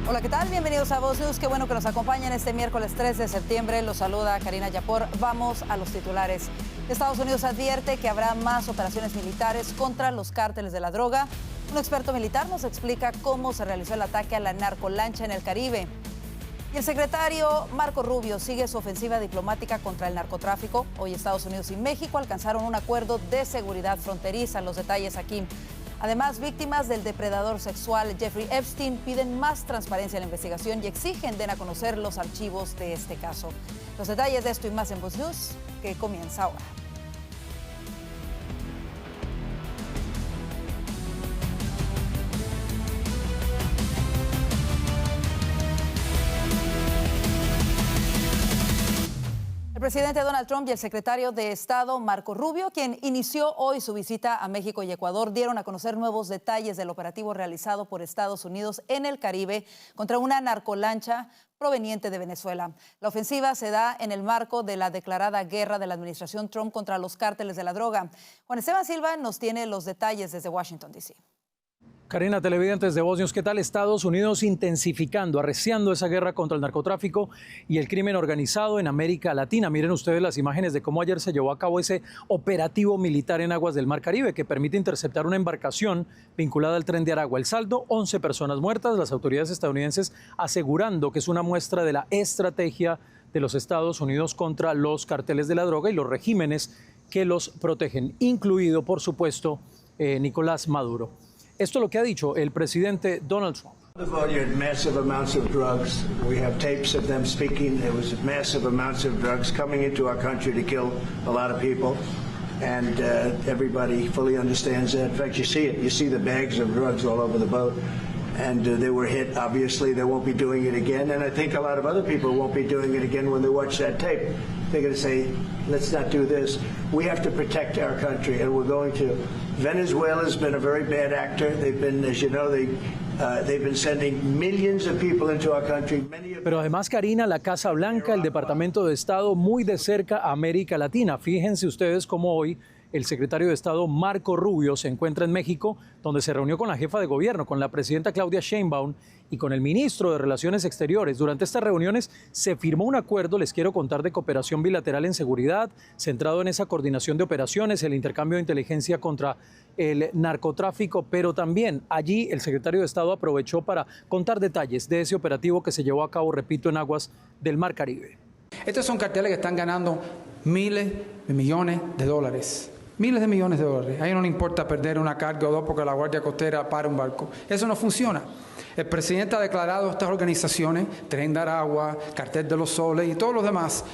Hola, ¿qué tal? Bienvenidos a Voz News. Qué bueno que nos acompañen este miércoles 3 de septiembre. Los saluda Karina Yapor. Vamos a los titulares. Estados Unidos advierte que habrá más operaciones militares contra los cárteles de la droga. Un experto militar nos explica cómo se realizó el ataque a la narcolancha en el Caribe. Y el secretario Marco Rubio sigue su ofensiva diplomática contra el narcotráfico. Hoy Estados Unidos y México alcanzaron un acuerdo de seguridad fronteriza. Los detalles aquí. Además, víctimas del depredador sexual Jeffrey Epstein piden más transparencia en la investigación y exigen den a conocer los archivos de este caso. Los detalles de esto y más en Voz News, que comienza ahora. El presidente Donald Trump y el secretario de Estado Marco Rubio, quien inició hoy su visita a México y Ecuador, dieron a conocer nuevos detalles del operativo realizado por Estados Unidos en el Caribe contra una narcolancha proveniente de Venezuela. La ofensiva se da en el marco de la declarada guerra de la administración Trump contra los cárteles de la droga. Juan Esteban Silva nos tiene los detalles desde Washington, D.C. Karina, televidentes de Voz News, ¿qué tal? Estados Unidos intensificando, arreciando esa guerra contra el narcotráfico y el crimen organizado en América Latina. Miren ustedes las imágenes de cómo ayer se llevó a cabo ese operativo militar en aguas del Mar Caribe que permite interceptar una embarcación vinculada al Tren de Aragua. El saldo, 11 personas muertas, las autoridades estadounidenses asegurando que es una muestra de la estrategia de los Estados Unidos contra los carteles de la droga y los regímenes que los protegen, incluido, por supuesto, Nicolás Maduro. Esto es lo que ha dicho el presidente Donald Trump. Massive amounts of drugs. We have tapes of them speaking. There was massive amounts of drugs coming into our country to kill a lot of people. And everybody fully understands that. In fact, you see it. You see the bags of drugs all over the boat. And they were hit. Obviously, they won't be doing it again. And I think a lot of other people won't be doing it again when they watch that tape. They're going to say, let's not do this. We have to protect our country, and we're going to. Venezuela's been a very bad actor. They've been, as you know, they've been sending millions of people into our country. Pero además, Karina, la Casa Blanca, el Departamento de Estado, muy de cerca a América Latina. Fíjense ustedes cómo hoy el secretario de Estado Marco Rubio se encuentra en México, donde se reunió con la jefa de gobierno, con la presidenta Claudia Sheinbaum y con el ministro de Relaciones Exteriores. Durante estas reuniones se firmó un acuerdo, les quiero contar, de cooperación bilateral en seguridad, centrado en esa coordinación de operaciones, el intercambio de inteligencia contra el narcotráfico, pero también allí el secretario de Estado aprovechó para contar detalles de ese operativo que se llevó a cabo, repito, en aguas del Mar Caribe. Estos son carteles que están ganando miles de millones de dólares. Miles de millones de dólares. A ellos no les importa perder una carga o dos porque la Guardia Costera para un barco. Eso no funciona. El presidente ha declarado estas organizaciones, Tren de Aragua, Cartel de los Soles y todos los demás.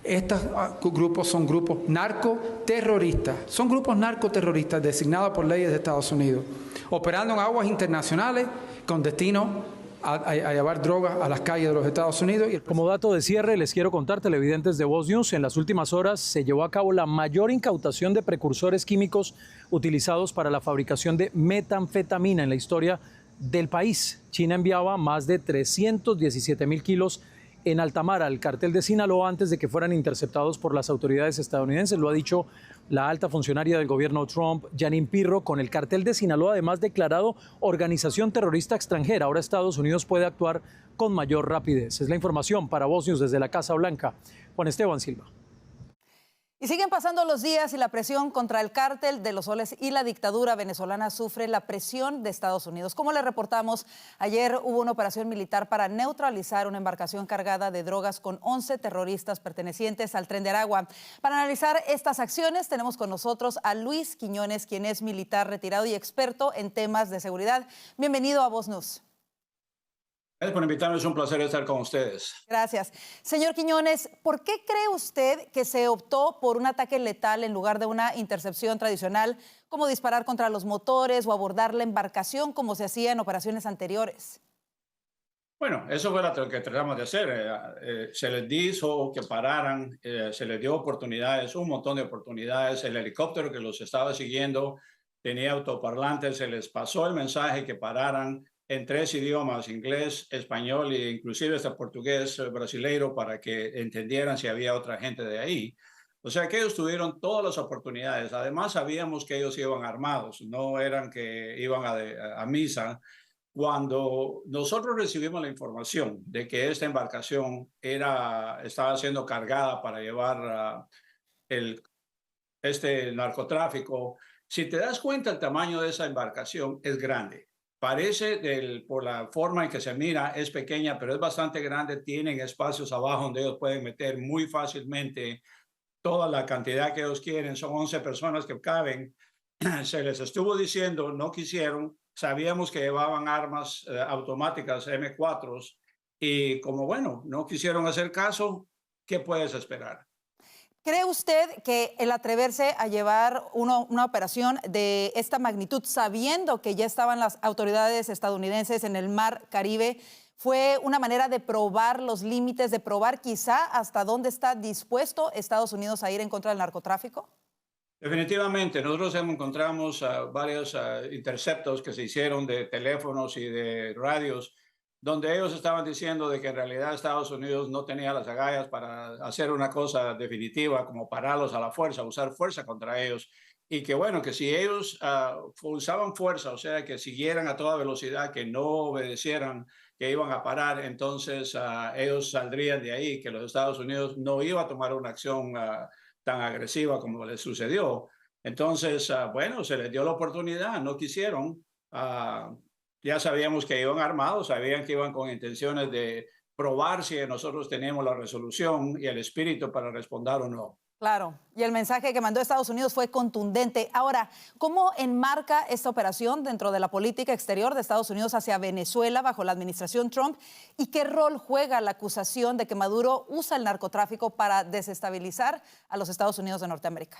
Estos grupos son grupos narcoterroristas. Son grupos narcoterroristas designados por leyes de Estados Unidos, operando en aguas internacionales con destino a llevar drogas a las calles de los Estados Unidos. Como dato de cierre, les quiero contar, televidentes de Voz News, en las últimas horas se llevó a cabo la mayor incautación de precursores químicos utilizados para la fabricación de metanfetamina en la historia del país. China enviaba más de 317,000 kilos en alta mar al cartel de Sinaloa antes de que fueran interceptados por las autoridades estadounidenses. Lo ha dicho la alta funcionaria del gobierno Trump, Jeanine Pirro, con el cartel de Sinaloa además declarado organización terrorista extranjera. Ahora Estados Unidos puede actuar con mayor rapidez. Es la información para Voz News desde la Casa Blanca. Juan Esteban Silva. Y siguen pasando los días y la presión contra el cártel de los soles y la dictadura venezolana sufre la presión de Estados Unidos. Como le reportamos, ayer hubo una operación militar para neutralizar una embarcación cargada de drogas con 11 terroristas pertenecientes al Tren de Aragua. Para analizar estas acciones tenemos con nosotros a Luis Quiñones, quien es militar retirado y experto en temas de seguridad. Bienvenido a Voz News. Gracias por invitarme, es un placer estar con ustedes. Gracias. Señor Quiñones, ¿por qué cree usted que se optó por un ataque letal en lugar de una intercepción tradicional, como disparar contra los motores o abordar la embarcación como se hacía en operaciones anteriores? Bueno, eso fue lo que tratamos de hacer. Se les dijo que pararan, se les dio oportunidades, un montón de oportunidades. El helicóptero que los estaba siguiendo tenía autoparlantes, se les pasó el mensaje que pararan en 3 idiomas, inglés, español e inclusive hasta portugués brasileiro, para que entendieran si había otra gente de ahí. O sea que ellos tuvieron todas las oportunidades. Además sabíamos que ellos iban armados, no eran que iban a misa. Cuando nosotros recibimos la información de que esta embarcación estaba siendo cargada para llevar este narcotráfico, si te das cuenta, el tamaño de esa embarcación es grande. Parece, por la forma en que se mira, es pequeña, pero es bastante grande. Tienen espacios abajo donde ellos pueden meter muy fácilmente toda la cantidad que ellos quieren. Son 11 personas que caben. Se les estuvo diciendo, no quisieron. Sabíamos que llevaban armas automáticas M4s y como, bueno, no quisieron hacer caso, ¿qué puedes esperar? ¿Cree usted que el atreverse a llevar una operación de esta magnitud, sabiendo que ya estaban las autoridades estadounidenses en el Mar Caribe, fue una manera de probar los límites, de probar quizá hasta dónde está dispuesto Estados Unidos a ir en contra del narcotráfico? Definitivamente, nosotros encontramos varios interceptos que se hicieron de teléfonos y de radios, donde ellos estaban diciendo de que en realidad Estados Unidos no tenía las agallas para hacer una cosa definitiva, como pararlos a la fuerza, usar fuerza contra ellos, y que bueno, que si ellos usaban fuerza, o sea, que siguieran a toda velocidad, que no obedecieran, que iban a parar, entonces ellos saldrían de ahí, que los Estados Unidos no iba a tomar una acción tan agresiva como les sucedió. Entonces, bueno, se les dio la oportunidad, no quisieron. Ya sabíamos que iban armados, sabían que iban con intenciones de probar si nosotros teníamos la resolución y el espíritu para responder o no. Claro, y el mensaje que mandó Estados Unidos fue contundente. Ahora, ¿cómo enmarca esta operación dentro de la política exterior de Estados Unidos hacia Venezuela bajo la administración Trump? ¿Y qué rol juega la acusación de que Maduro usa el narcotráfico para desestabilizar a los Estados Unidos de Norteamérica?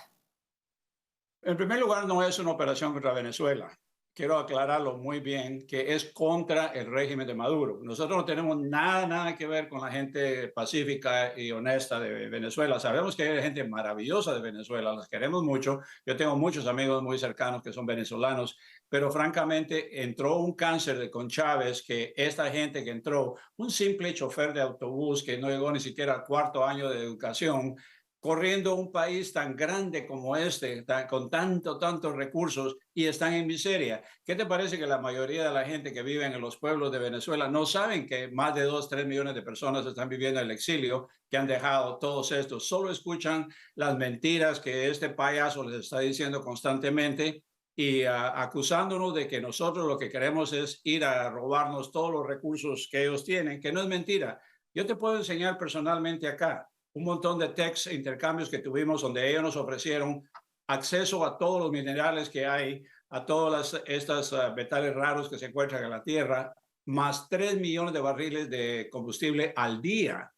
En primer lugar, no es una operación contra Venezuela. Quiero aclararlo muy bien, que es contra el régimen de Maduro. Nosotros no tenemos nada que ver con la gente pacífica y honesta de Venezuela. Sabemos que hay gente maravillosa de Venezuela, las queremos mucho. Yo tengo muchos amigos muy cercanos que son venezolanos, pero francamente entró un cáncer con Chávez, que esta gente que entró, un simple chofer de autobús que no llegó ni siquiera al cuarto año de educación, corriendo un país tan grande como este, con tantos recursos, y están en miseria. ¿Qué te parece que la mayoría de la gente que vive en los pueblos de Venezuela no saben que más de 2-3 millones de personas están viviendo en el exilio, que han dejado todos estos? Solo escuchan las mentiras que este payaso les está diciendo constantemente y acusándonos de que nosotros lo que queremos es ir a robarnos todos los recursos que ellos tienen, que no es mentira. Yo te puedo enseñar personalmente acá un montón de intercambios que tuvimos donde ellos nos ofrecieron acceso a todos los minerales que hay, a todas estos metales raros que se encuentran en la tierra, más 3 millones de barriles de combustible al día.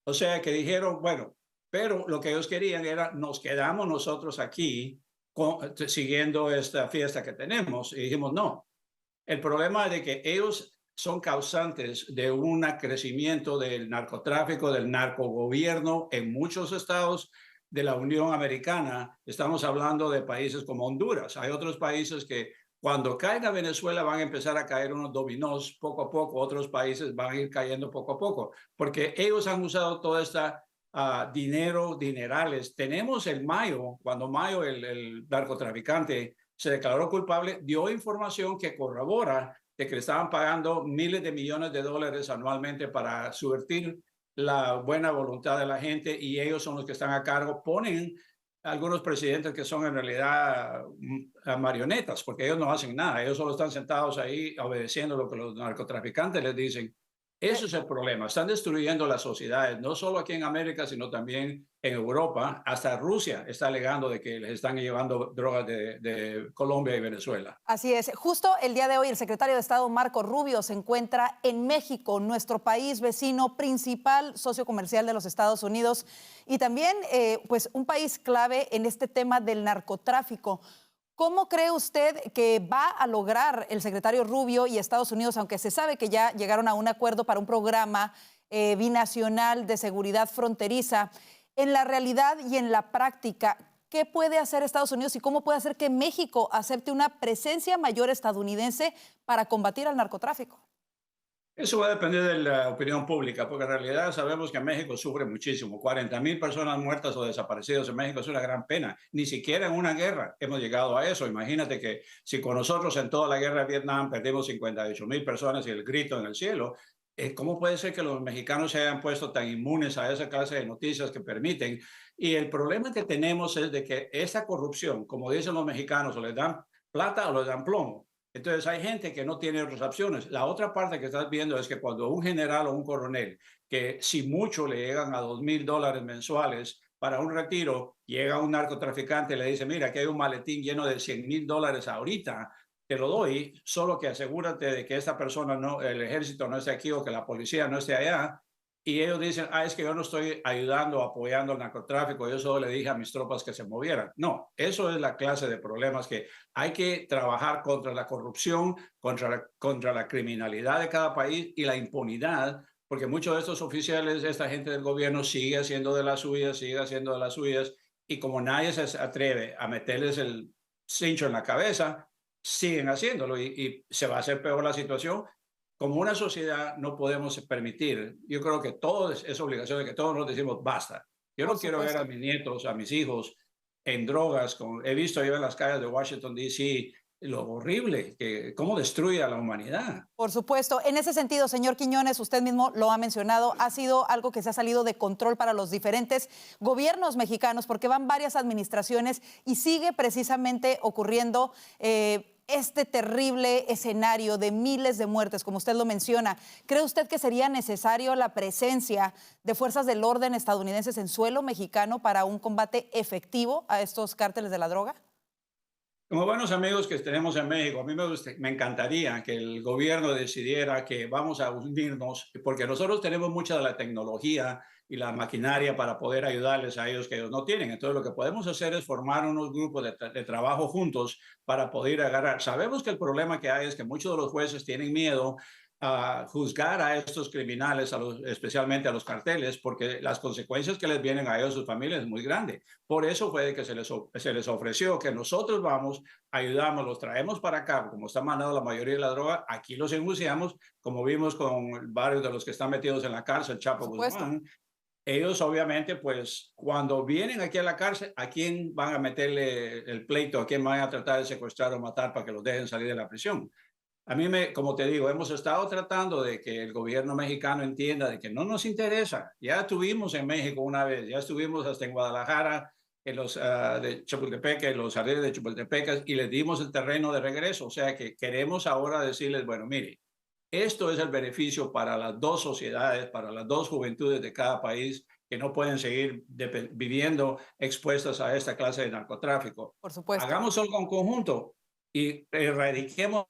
O sea que dijeron, bueno, pero lo que ellos querían era, nos quedamos nosotros aquí siguiendo esta fiesta que tenemos. Y dijimos, no. El problema es de que ellos son causantes de un crecimiento del narcotráfico, del narcogobierno en muchos estados de la Unión Americana. Estamos hablando de países como Honduras. Hay otros países que cuando caiga Venezuela van a empezar a caer unos dominós poco a poco. Otros países van a ir cayendo poco a poco, porque ellos han usado toda esta dinerales. Tenemos el Mayo, cuando Mayo, el narcotraficante, se declaró culpable, dio información que corrobora de que le estaban pagando miles de millones de dólares anualmente para subvertir la buena voluntad de la gente, y ellos son los que están a cargo. Ponen algunos presidentes que son en realidad marionetas, porque ellos no hacen nada, ellos solo están sentados ahí obedeciendo lo que los narcotraficantes les dicen. Eso es el problema. Están destruyendo las sociedades, no solo aquí en América, sino también en Europa. Hasta Rusia está alegando de que les están llevando drogas de Colombia y Venezuela. Así es. Justo el día de hoy, el secretario de Estado, Marco Rubio, se encuentra en México, nuestro país vecino, principal socio comercial de los Estados Unidos, y también pues un país clave en este tema del narcotráfico. ¿Cómo cree usted que va a lograr el secretario Rubio y Estados Unidos, aunque se sabe que ya llegaron a un acuerdo para un programa binacional de seguridad fronteriza, en la realidad y en la práctica, qué puede hacer Estados Unidos y cómo puede hacer que México acepte una presencia mayor estadounidense para combatir al narcotráfico? Eso va a depender de la opinión pública, porque en realidad sabemos que México sufre muchísimo. 40,000 personas muertas o desaparecidas en México es una gran pena. Ni siquiera en una guerra hemos llegado a eso. Imagínate que si con nosotros en toda la guerra de Vietnam perdimos 58,000 personas y el grito en el cielo, ¿cómo puede ser que los mexicanos se hayan puesto tan inmunes a esa clase de noticias que permiten? Y el problema que tenemos es de que esa corrupción, como dicen los mexicanos, o les dan plata o les dan plomo. Entonces hay gente que no tiene otras opciones. La otra parte que estás viendo es que cuando un general o un coronel, que si mucho le llegan a $2,000 mensuales para un retiro, llega un narcotraficante y le dice, mira, aquí hay un maletín lleno de $100,000 ahorita, te lo doy, solo que asegúrate de que esta persona, no, el ejército no esté aquí o que la policía no esté allá. Y ellos dicen, es que yo no estoy ayudando, apoyando el narcotráfico, yo solo le dije a mis tropas que se movieran. No, eso es la clase de problemas que hay que trabajar contra la corrupción, contra la criminalidad de cada país y la impunidad, porque muchos de estos oficiales, esta gente del gobierno sigue haciendo de las suyas, y como nadie se atreve a meterles el cincho en la cabeza, siguen haciéndolo y se va a hacer peor la situación. Como una sociedad no podemos permitir, yo creo que todo es obligación de que todos nos decimos basta. Yo no quiero ver a mis nietos, a mis hijos en drogas. He visto yo en las calles de Washington, D.C., lo horrible, cómo destruye a la humanidad. Por supuesto. En ese sentido, señor Quiñones, usted mismo lo ha mencionado, ha sido algo que se ha salido de control para los diferentes gobiernos mexicanos, porque van varias administraciones y sigue precisamente ocurriendo este terrible escenario de miles de muertes, como usted lo menciona. ¿Cree usted que sería necesario la presencia de fuerzas del orden estadounidenses en suelo mexicano para un combate efectivo a estos cárteles de la droga? Como buenos amigos que tenemos en México, a mí me encantaría que el gobierno decidiera que vamos a unirnos, porque nosotros tenemos mucha de la tecnología y la maquinaria para poder ayudarles a ellos que ellos no tienen. Entonces, lo que podemos hacer es formar unos grupos de trabajo juntos para poder agarrar. Sabemos que el problema que hay es que muchos de los jueces tienen miedo a juzgar a estos criminales, especialmente a los carteles, porque las consecuencias que les vienen a ellos, sus familias, es muy grande. Por eso fue que se les ofreció que nosotros vamos, ayudamos, los traemos para acá, como está mandando la mayoría de la droga, aquí los enjuiciamos, como vimos con varios de los que están metidos en la cárcel, Chapo Guzmán. Ellos obviamente, pues, cuando vienen aquí a la cárcel, ¿a quién van a meterle el pleito? ¿A quién van a tratar de secuestrar o matar para que los dejen salir de la prisión? A mí, como te digo, hemos estado tratando de que el gobierno mexicano entienda de que no nos interesa. Ya estuvimos en México una vez, ya estuvimos hasta en Guadalajara, en los de Chapultepec, en los jardines de Chapultepec, y les dimos el terreno de regreso. O sea que queremos ahora decirles, bueno, mire, esto es el beneficio para las dos sociedades, para las dos juventudes de cada país que no pueden seguir viviendo expuestas a esta clase de narcotráfico. Por supuesto. Hagamos algo en conjunto y erradiquemos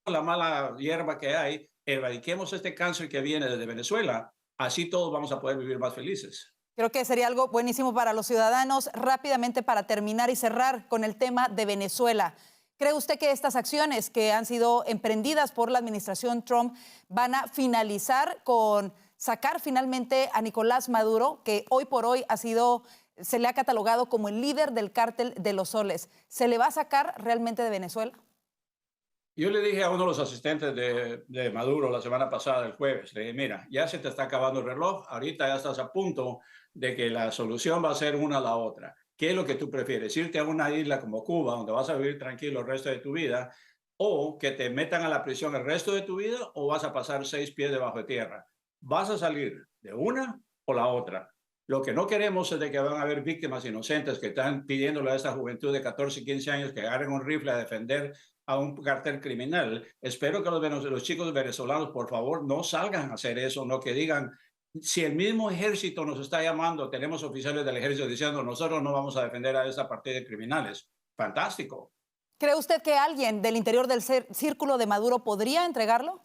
la mala hierba que hay, erradiquemos este cáncer que viene desde Venezuela, así todos vamos a poder vivir más felices. Creo que sería algo buenísimo para los ciudadanos. Rápidamente, para terminar y cerrar con el tema de Venezuela, ¿cree usted que estas acciones que han sido emprendidas por la administración Trump van a finalizar con sacar finalmente a Nicolás Maduro, que hoy por hoy se le ha catalogado como el líder del cártel de los Soles? ¿Se le va a sacar realmente de Venezuela? Yo le dije a uno de los asistentes de Maduro la semana pasada, el jueves, le dije, mira, ya se te está acabando el reloj, ahorita ya estás a punto de que la solución va a ser una a la otra. ¿Qué es lo que tú prefieres? ¿Irte a una isla como Cuba, donde vas a vivir tranquilo el resto de tu vida, o que te metan a la prisión el resto de tu vida, o vas a pasar 6 pies debajo de tierra? Vas a salir de una o la otra. Lo que no queremos es de que van a haber víctimas inocentes que están pidiéndole a esta juventud de 14 y 15 años que agarren un rifle a defender a un cartel criminal. Espero que los chicos venezolanos, por favor, no salgan a hacer eso, no que digan, si el mismo ejército nos está llamando, tenemos oficiales del ejército diciendo, nosotros no vamos a defender a esta partida de criminales. Fantástico. ¿Cree usted que alguien del interior del círculo de Maduro podría entregarlo?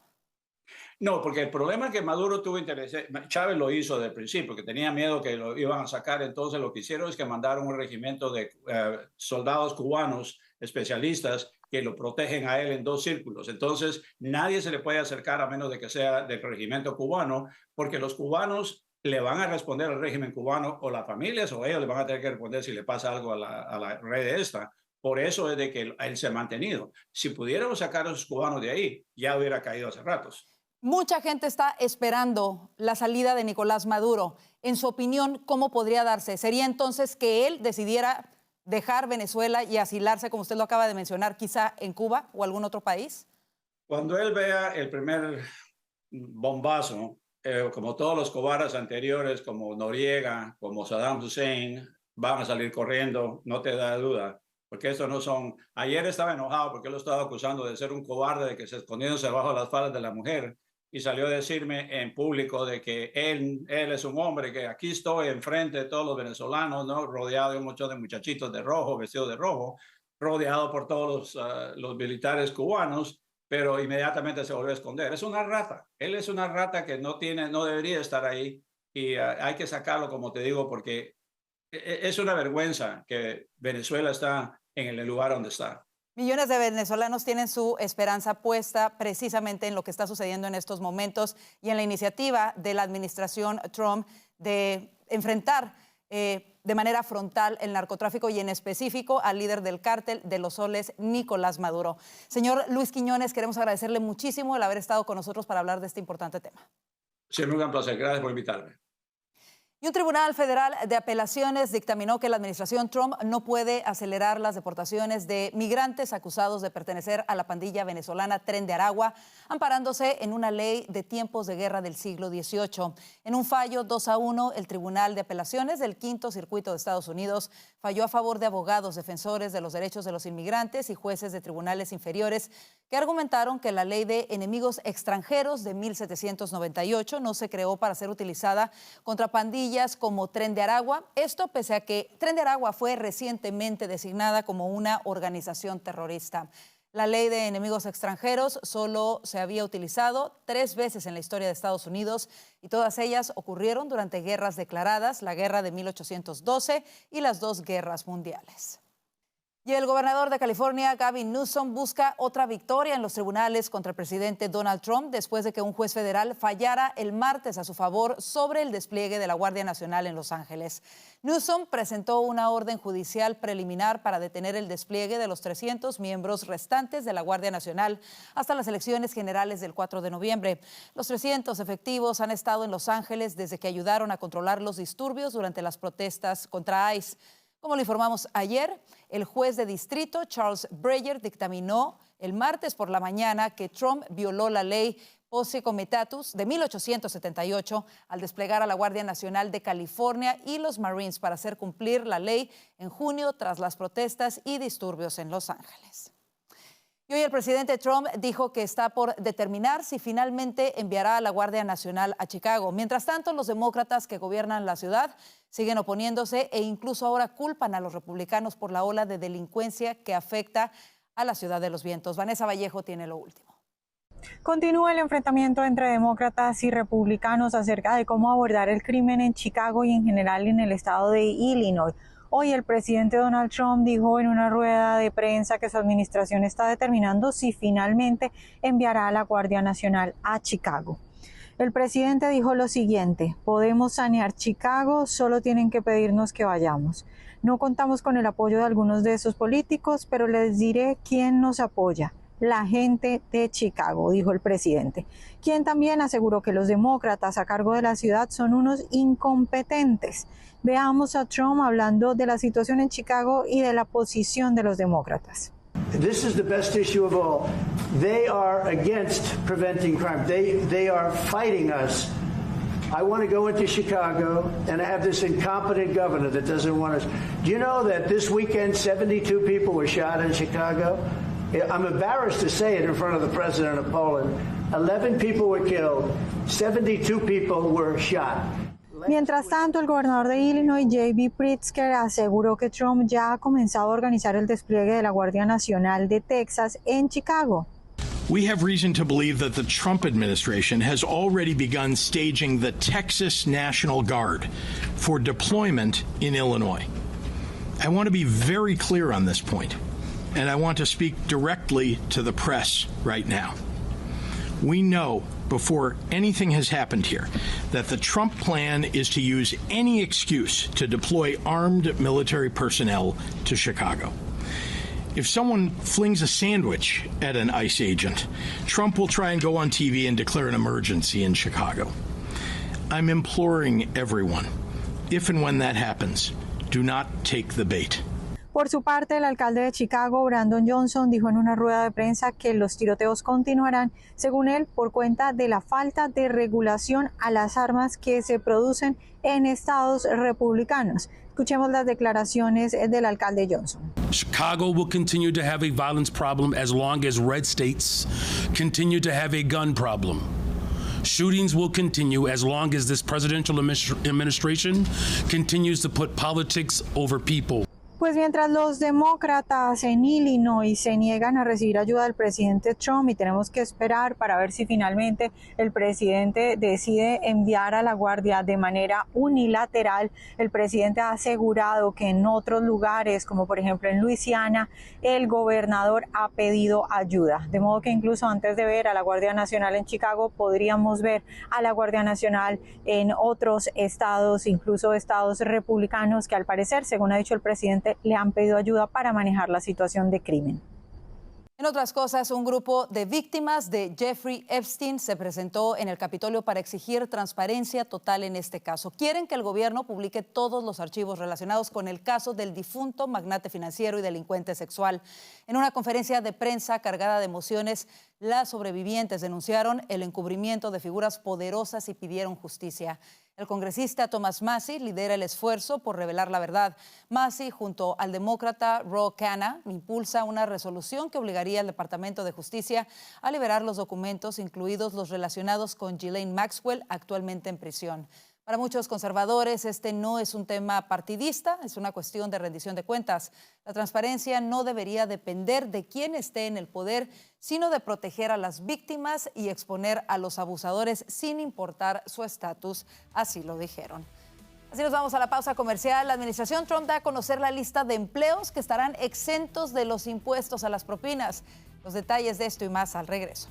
No, porque el problema es que Maduro tuvo interés. Chávez lo hizo desde el principio, que tenía miedo que lo iban a sacar. Entonces lo que hicieron es que mandaron un regimiento de soldados cubanos especialistas que lo protegen a él en 2 círculos. Entonces nadie se le puede acercar a menos de que sea del regimiento cubano, porque los cubanos le van a responder al régimen cubano, o las familias o ellos le van a tener que responder si le pasa algo a la red esta. Por eso es de que él se ha mantenido. Si pudiéramos sacar a los cubanos de ahí, ya hubiera caído hace ratos. Mucha gente está esperando la salida de Nicolás Maduro. En su opinión, ¿cómo podría darse? ¿Sería entonces que él decidiera dejar Venezuela y asilarse, como usted lo acaba de mencionar, quizá en Cuba o algún otro país? Cuando él vea el primer bombazo, como todos los cobardes anteriores, como Noriega, como Saddam Hussein, van a salir corriendo, no te da duda. Porque estos no son... Ayer estaba enojado porque él lo estaba acusando de ser un cobarde, de que se escondiéndose bajo las faldas de la mujer, y salió a decirme en público de que él es un hombre, que aquí estoy enfrente de todos los venezolanos, ¿no? Rodeado de un montón de muchachitos de rojo, vestidos de rojo, rodeado por todos los militares cubanos, pero inmediatamente se volvió a esconder. Es una rata. Él es una rata que no debería estar ahí, y hay que sacarlo, como te digo, porque es una vergüenza que Venezuela está en el lugar donde está. Millones de venezolanos tienen su esperanza puesta precisamente en lo que está sucediendo en estos momentos y en la iniciativa de la administración Trump de enfrentar de manera frontal el narcotráfico y en específico al líder del cártel de los Soles, Nicolás Maduro. Señor Luis Quiñones, queremos agradecerle muchísimo el haber estado con nosotros para hablar de este importante tema. Siempre un gran placer. Gracias por invitarme. Y un tribunal federal de apelaciones dictaminó que la administración Trump no puede acelerar las deportaciones de migrantes acusados de pertenecer a la pandilla venezolana Tren de Aragua, amparándose en una ley de tiempos de guerra del siglo XVIII. En un fallo 2-1, el Tribunal de Apelaciones del Quinto Circuito de Estados Unidos falló a favor de abogados defensores de los derechos de los inmigrantes y jueces de tribunales inferiores que argumentaron que la ley de enemigos extranjeros de 1798 no se creó para ser utilizada contra pandillas como Tren de Aragua. Esto pese a que Tren de Aragua fue recientemente designada como una organización terrorista. La ley de enemigos extranjeros solo se había utilizado 3 veces en la historia de Estados Unidos y todas ellas ocurrieron durante guerras declaradas, la guerra de 1812 y las 2 guerras mundiales. Y el gobernador de California, Gavin Newsom, busca otra victoria en los tribunales contra el presidente Donald Trump después de que un juez federal fallara el martes a su favor sobre el despliegue de la Guardia Nacional en Los Ángeles. Newsom presentó una orden judicial preliminar para detener el despliegue de los 300 miembros restantes de la Guardia Nacional hasta las elecciones generales del 4 de noviembre. Los 300 efectivos han estado en Los Ángeles desde que ayudaron a controlar los disturbios durante las protestas contra ICE. Como lo informamos ayer, el juez de distrito Charles Breyer dictaminó el martes por la mañana que Trump violó la ley Posse Comitatus de 1878 al desplegar a la Guardia Nacional de California y los Marines para hacer cumplir la ley en junio tras las protestas y disturbios en Los Ángeles. Y hoy el presidente Trump dijo que está por determinar si finalmente enviará a la Guardia Nacional a Chicago. Mientras tanto, los demócratas que gobiernan la ciudad siguen oponiéndose e incluso ahora culpan a los republicanos por la ola de delincuencia que afecta a la ciudad de los vientos. Vanessa Vallejo tiene lo último. Continúa el enfrentamiento entre demócratas y republicanos acerca de cómo abordar el crimen en Chicago y en general en el estado de Illinois. Hoy el presidente Donald Trump dijo en una rueda de prensa que su administración está determinando si finalmente enviará a la Guardia Nacional a Chicago. El presidente dijo lo siguiente: podemos sanear Chicago, solo tienen que pedirnos que vayamos. No contamos con el apoyo de algunos de esos políticos, pero les diré quién nos apoya. La gente de Chicago, dijo el presidente, quien también aseguró que los demócratas a cargo de la ciudad son unos incompetentes. Veamos a Trump hablando de la situación en Chicago y de la posición de los demócratas. This is the best issue of all. They are against preventing crime. They are fighting us. I want to go into Chicago and I have this incompetent governor that doesn't want us. Do you know that this weekend 72 people were shot in Chicago? I'm embarrassed to say it in front of the president of Poland. 11 people were killed, 72 people were shot. Mientras tanto, el gobernador de Illinois, J.B. Pritzker, aseguró que Trump ya ha comenzado a organizar el despliegue de la Guardia Nacional de Texas en Chicago. We have reason to believe that the Trump administration has already begun staging the Texas National Guard for deployment in Illinois. I want to be very clear on this point, and I want to speak directly to the press right now. We know before anything has happened here that the Trump plan is to use any excuse to deploy armed military personnel to Chicago. If someone flings a sandwich at an ICE agent, Trump will try and go on TV and declare an emergency in Chicago. I'm imploring everyone, if and when that happens, do not take the bait. Por su parte, el alcalde de Chicago, Brandon Johnson, dijo en una rueda de prensa que los tiroteos continuarán, según él, por cuenta de la falta de regulación a las armas que se producen en estados republicanos. Escuchemos las declaraciones del alcalde Johnson. Chicago will continue to have a violence problem as long as red states continue to have a gun problem. Shootings will continue as long as this presidential administration continues to put politics over people. Pues mientras los demócratas en Illinois se niegan a recibir ayuda del presidente Trump y tenemos que esperar para ver si finalmente el presidente decide enviar a la Guardia de manera unilateral, el presidente ha asegurado que en otros lugares, como por ejemplo en Luisiana, el gobernador ha pedido ayuda. De modo que incluso antes de ver a la Guardia Nacional en Chicago, podríamos ver a la Guardia Nacional en otros estados, incluso estados republicanos que al parecer, según ha dicho el presidente, le han pedido ayuda para manejar la situación de crimen. En otras cosas, un grupo de víctimas de Jeffrey Epstein se presentó en el Capitolio para exigir transparencia total en este caso. Quieren que el gobierno publique todos los archivos relacionados con el caso del difunto magnate financiero y delincuente sexual. En una conferencia de prensa cargada de emociones, las sobrevivientes denunciaron el encubrimiento de figuras poderosas y pidieron justicia. El congresista Thomas Massie lidera el esfuerzo por revelar la verdad. Massie, junto al demócrata Ro Khanna, impulsa una resolución que obligaría al Departamento de Justicia a liberar los documentos, incluidos los relacionados con Ghislaine Maxwell, actualmente en prisión. Para muchos conservadores, este no es un tema partidista, es una cuestión de rendición de cuentas. La transparencia no debería depender de quién esté en el poder, sino de proteger a las víctimas y exponer a los abusadores sin importar su estatus, así lo dijeron. Así nos vamos a la pausa comercial. La administración Trump da a conocer la lista de empleos que estarán exentos de los impuestos a las propinas. Los detalles de esto y más al regreso.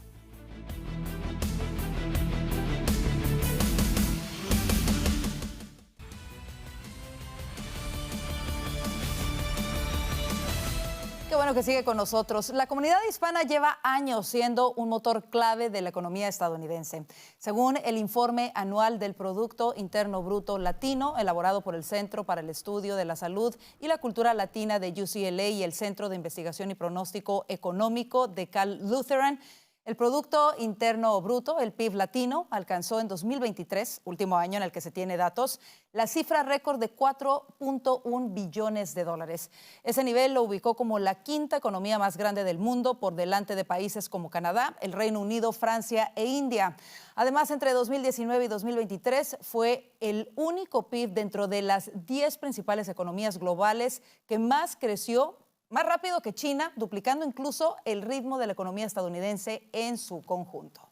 Qué bueno que sigue con nosotros. La comunidad hispana lleva años siendo un motor clave de la economía estadounidense. Según el informe anual del Producto Interno Bruto Latino, elaborado por el Centro para el Estudio de la Salud y la Cultura Latina de UCLA y el Centro de Investigación y Pronóstico Económico de Cal Lutheran, el Producto Interno Bruto, el PIB latino, alcanzó en 2023, último año en el que se tiene datos, la cifra récord de $4.1 billones. Ese nivel lo ubicó como la quinta economía más grande del mundo, por delante de países como Canadá, el Reino Unido, Francia e India. Además, entre 2019 y 2023 fue el único PIB dentro de las 10 principales economías globales que más creció, más rápido que China, duplicando incluso el ritmo de la economía estadounidense en su conjunto.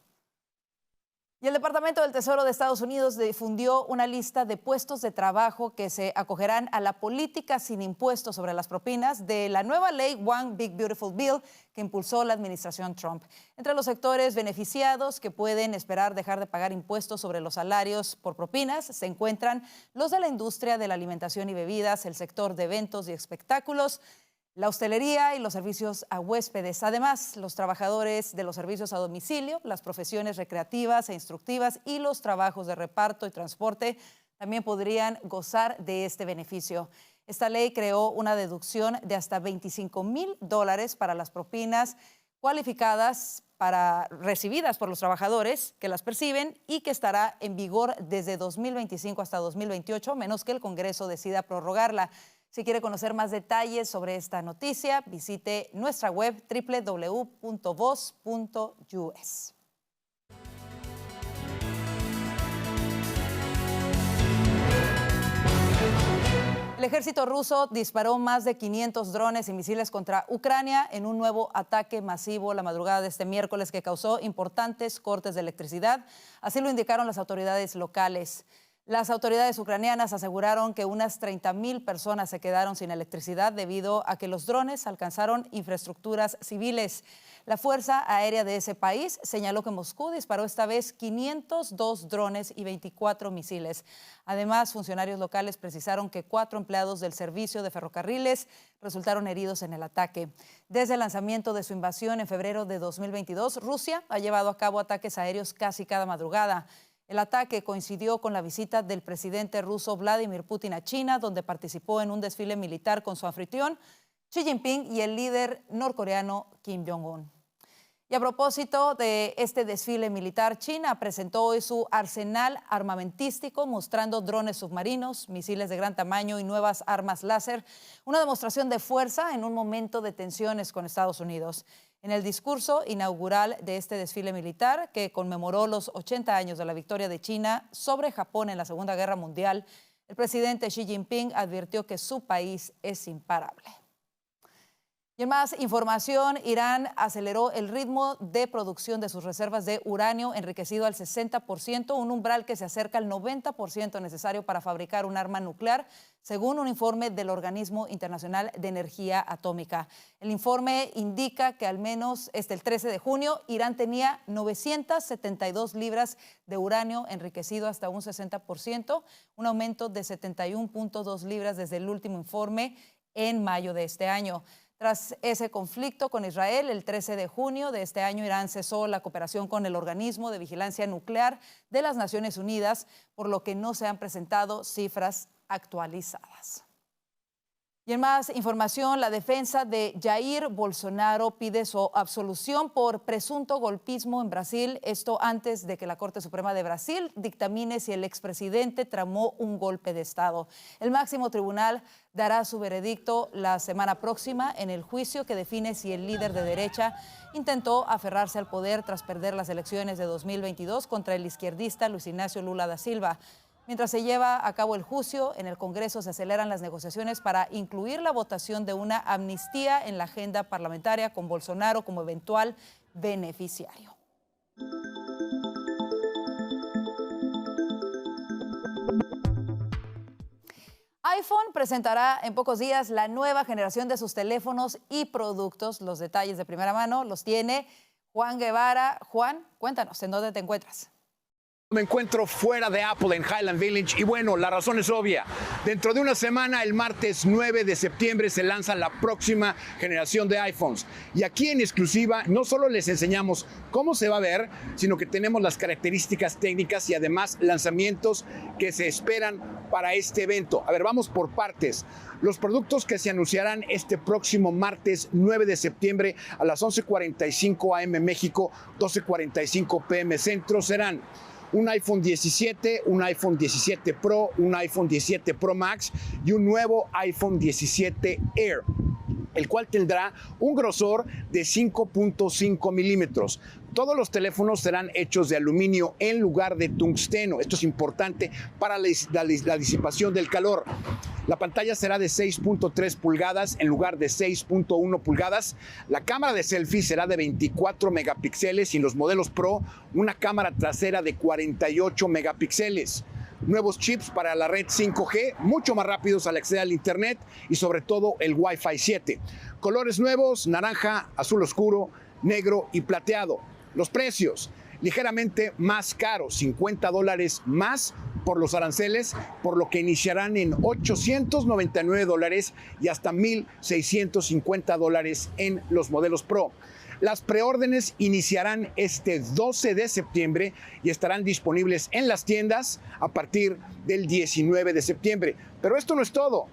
Y el Departamento del Tesoro de Estados Unidos difundió una lista de puestos de trabajo que se acogerán a la política sin impuestos sobre las propinas de la nueva ley One Big Beautiful Bill que impulsó la administración Trump. Entre los sectores beneficiados que pueden esperar dejar de pagar impuestos sobre los salarios por propinas se encuentran los de la industria de la alimentación y bebidas, el sector de eventos y espectáculos, la hostelería y los servicios a huéspedes. Además, los trabajadores de los servicios a domicilio, las profesiones recreativas e instructivas y los trabajos de reparto y transporte también podrían gozar de este beneficio. Esta ley creó una deducción de hasta $25,000 para las propinas cualificadas recibidas por los trabajadores que las perciben y que estará en vigor desde 2025 hasta 2028, a menos que el Congreso decida prorrogarla. Si quiere conocer más detalles sobre esta noticia, visite nuestra web www.voz.us. El ejército ruso disparó más de 500 drones y misiles contra Ucrania en un nuevo ataque masivo la madrugada de este miércoles que causó importantes cortes de electricidad. Así lo indicaron las autoridades locales. Las autoridades ucranianas aseguraron que unas 30,000 personas se quedaron sin electricidad debido a que los drones alcanzaron infraestructuras civiles. La Fuerza Aérea de ese país señaló que Moscú disparó esta vez 502 drones y 24 misiles. Además, funcionarios locales precisaron que 4 empleados del servicio de ferrocarriles resultaron heridos en el ataque. Desde el lanzamiento de su invasión en febrero de 2022, Rusia ha llevado a cabo ataques aéreos casi cada madrugada. El ataque coincidió con la visita del presidente ruso Vladimir Putin a China, donde participó en un desfile militar con su anfitrión, Xi Jinping, y el líder norcoreano Kim Jong-un. Y a propósito de este desfile militar, China presentó hoy su arsenal armamentístico, mostrando drones submarinos, misiles de gran tamaño y nuevas armas láser, una demostración de fuerza en un momento de tensiones con Estados Unidos. En el discurso inaugural de este desfile militar, que conmemoró los 80 años de la victoria de China sobre Japón en la Segunda Guerra Mundial, el presidente Xi Jinping advirtió que su país es imparable. Y en más información, Irán aceleró el ritmo de producción de sus reservas de uranio enriquecido al 60%, un umbral que se acerca al 90% necesario para fabricar un arma nuclear, según un informe del Organismo Internacional de Energía Atómica. El informe indica que al menos hasta el 13 de junio, Irán tenía 972 libras de uranio enriquecido hasta un 60%, un aumento de 71.2 libras desde el último informe en mayo de este año. Tras ese conflicto con Israel, el 13 de junio de este año, Irán cesó la cooperación con el Organismo de Vigilancia Nuclear de las Naciones Unidas, por lo que no se han presentado cifras actualizadas. Y en más información, la defensa de Jair Bolsonaro pide su absolución por presunto golpismo en Brasil, esto antes de que la Corte Suprema de Brasil dictamine si el expresidente tramó un golpe de Estado. El máximo tribunal dará su veredicto la semana próxima en el juicio que define si el líder de derecha intentó aferrarse al poder tras perder las elecciones de 2022 contra el izquierdista Luis Ignacio Lula da Silva. Mientras se lleva a cabo el juicio, en el Congreso se aceleran las negociaciones para incluir la votación de una amnistía en la agenda parlamentaria con Bolsonaro como eventual beneficiario. iPhone presentará en pocos días la nueva generación de sus teléfonos y productos. Los detalles de primera mano los tiene Juan Guevara. Juan, cuéntanos, ¿en dónde te encuentras? Me encuentro fuera de Apple en Highland Village y bueno, la razón es obvia. Dentro de una semana, el martes 9 de septiembre, se lanza la próxima generación de iPhones. Y aquí en exclusiva no solo les enseñamos cómo se va a ver, sino que tenemos las características técnicas y además lanzamientos que se esperan para este evento. A ver, vamos por partes. Los productos que se anunciarán este próximo martes 9 de septiembre a las 11:45 a.m. México, 12:45 p.m. Centro serán un iPhone 17, un iPhone 17 Pro, un iPhone 17 Pro Max y un nuevo iPhone 17 Air, el cual tendrá un grosor de 5.5 milímetros. Todos los teléfonos serán hechos de aluminio en lugar de tungsteno. Esto es importante para la disipación del calor. La pantalla será de 6.3 pulgadas en lugar de 6.1 pulgadas. La cámara de selfie será de 24 megapíxeles y en los modelos Pro una cámara trasera de 48 megapíxeles. Nuevos chips para la red 5G, mucho más rápidos al acceder al Internet y sobre todo el Wi-Fi 7. Colores nuevos, naranja, azul oscuro, negro y plateado. Los precios, ligeramente más caros, $50 más por los aranceles, por lo que iniciarán en $899 y hasta $1,650 en los modelos Pro. Las preórdenes iniciarán este 12 de septiembre y estarán disponibles en las tiendas a partir del 19 de septiembre. Pero esto no es todo.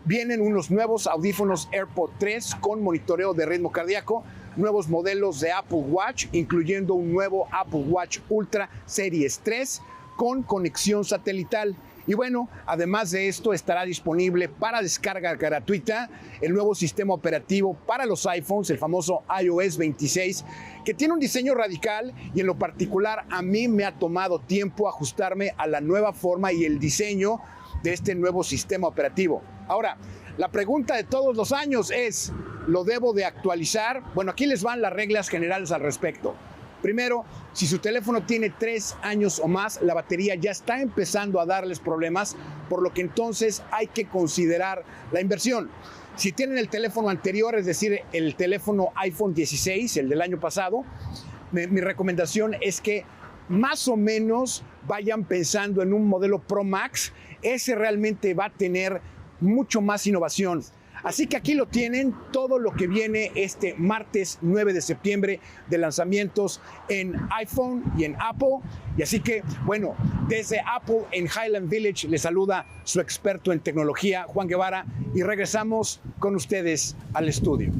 Vienen unos nuevos audífonos AirPods 3 con monitoreo de ritmo cardíaco, nuevos modelos de Apple Watch, incluyendo un nuevo Apple Watch Ultra Series 3 con conexión satelital. Y bueno, además de esto estará disponible para descarga gratuita el nuevo sistema operativo para los iPhones, el famoso iOS 26, que tiene un diseño radical y en lo particular a mí me ha tomado tiempo ajustarme a la nueva forma y el diseño de este nuevo sistema operativo. Ahora, la pregunta de todos los años es, ¿lo debo de actualizar? Bueno, aquí les van las reglas generales al respecto. Primero, si su teléfono tiene 3 años o más, la batería ya está empezando a darles problemas, por lo que entonces hay que considerar la inversión. Si tienen el teléfono anterior, es decir, el teléfono iPhone 16, el del año pasado, mi recomendación es que más o menos vayan pensando en un modelo Pro Max. Ese realmente va a tener mucho más innovación. Así que aquí lo tienen, todo lo que viene este martes 9 de septiembre de lanzamientos en iPhone y en Apple. Y así que, bueno, desde Apple en Highland Village les saluda su experto en tecnología, Juan Guevara, y regresamos con ustedes al estudio.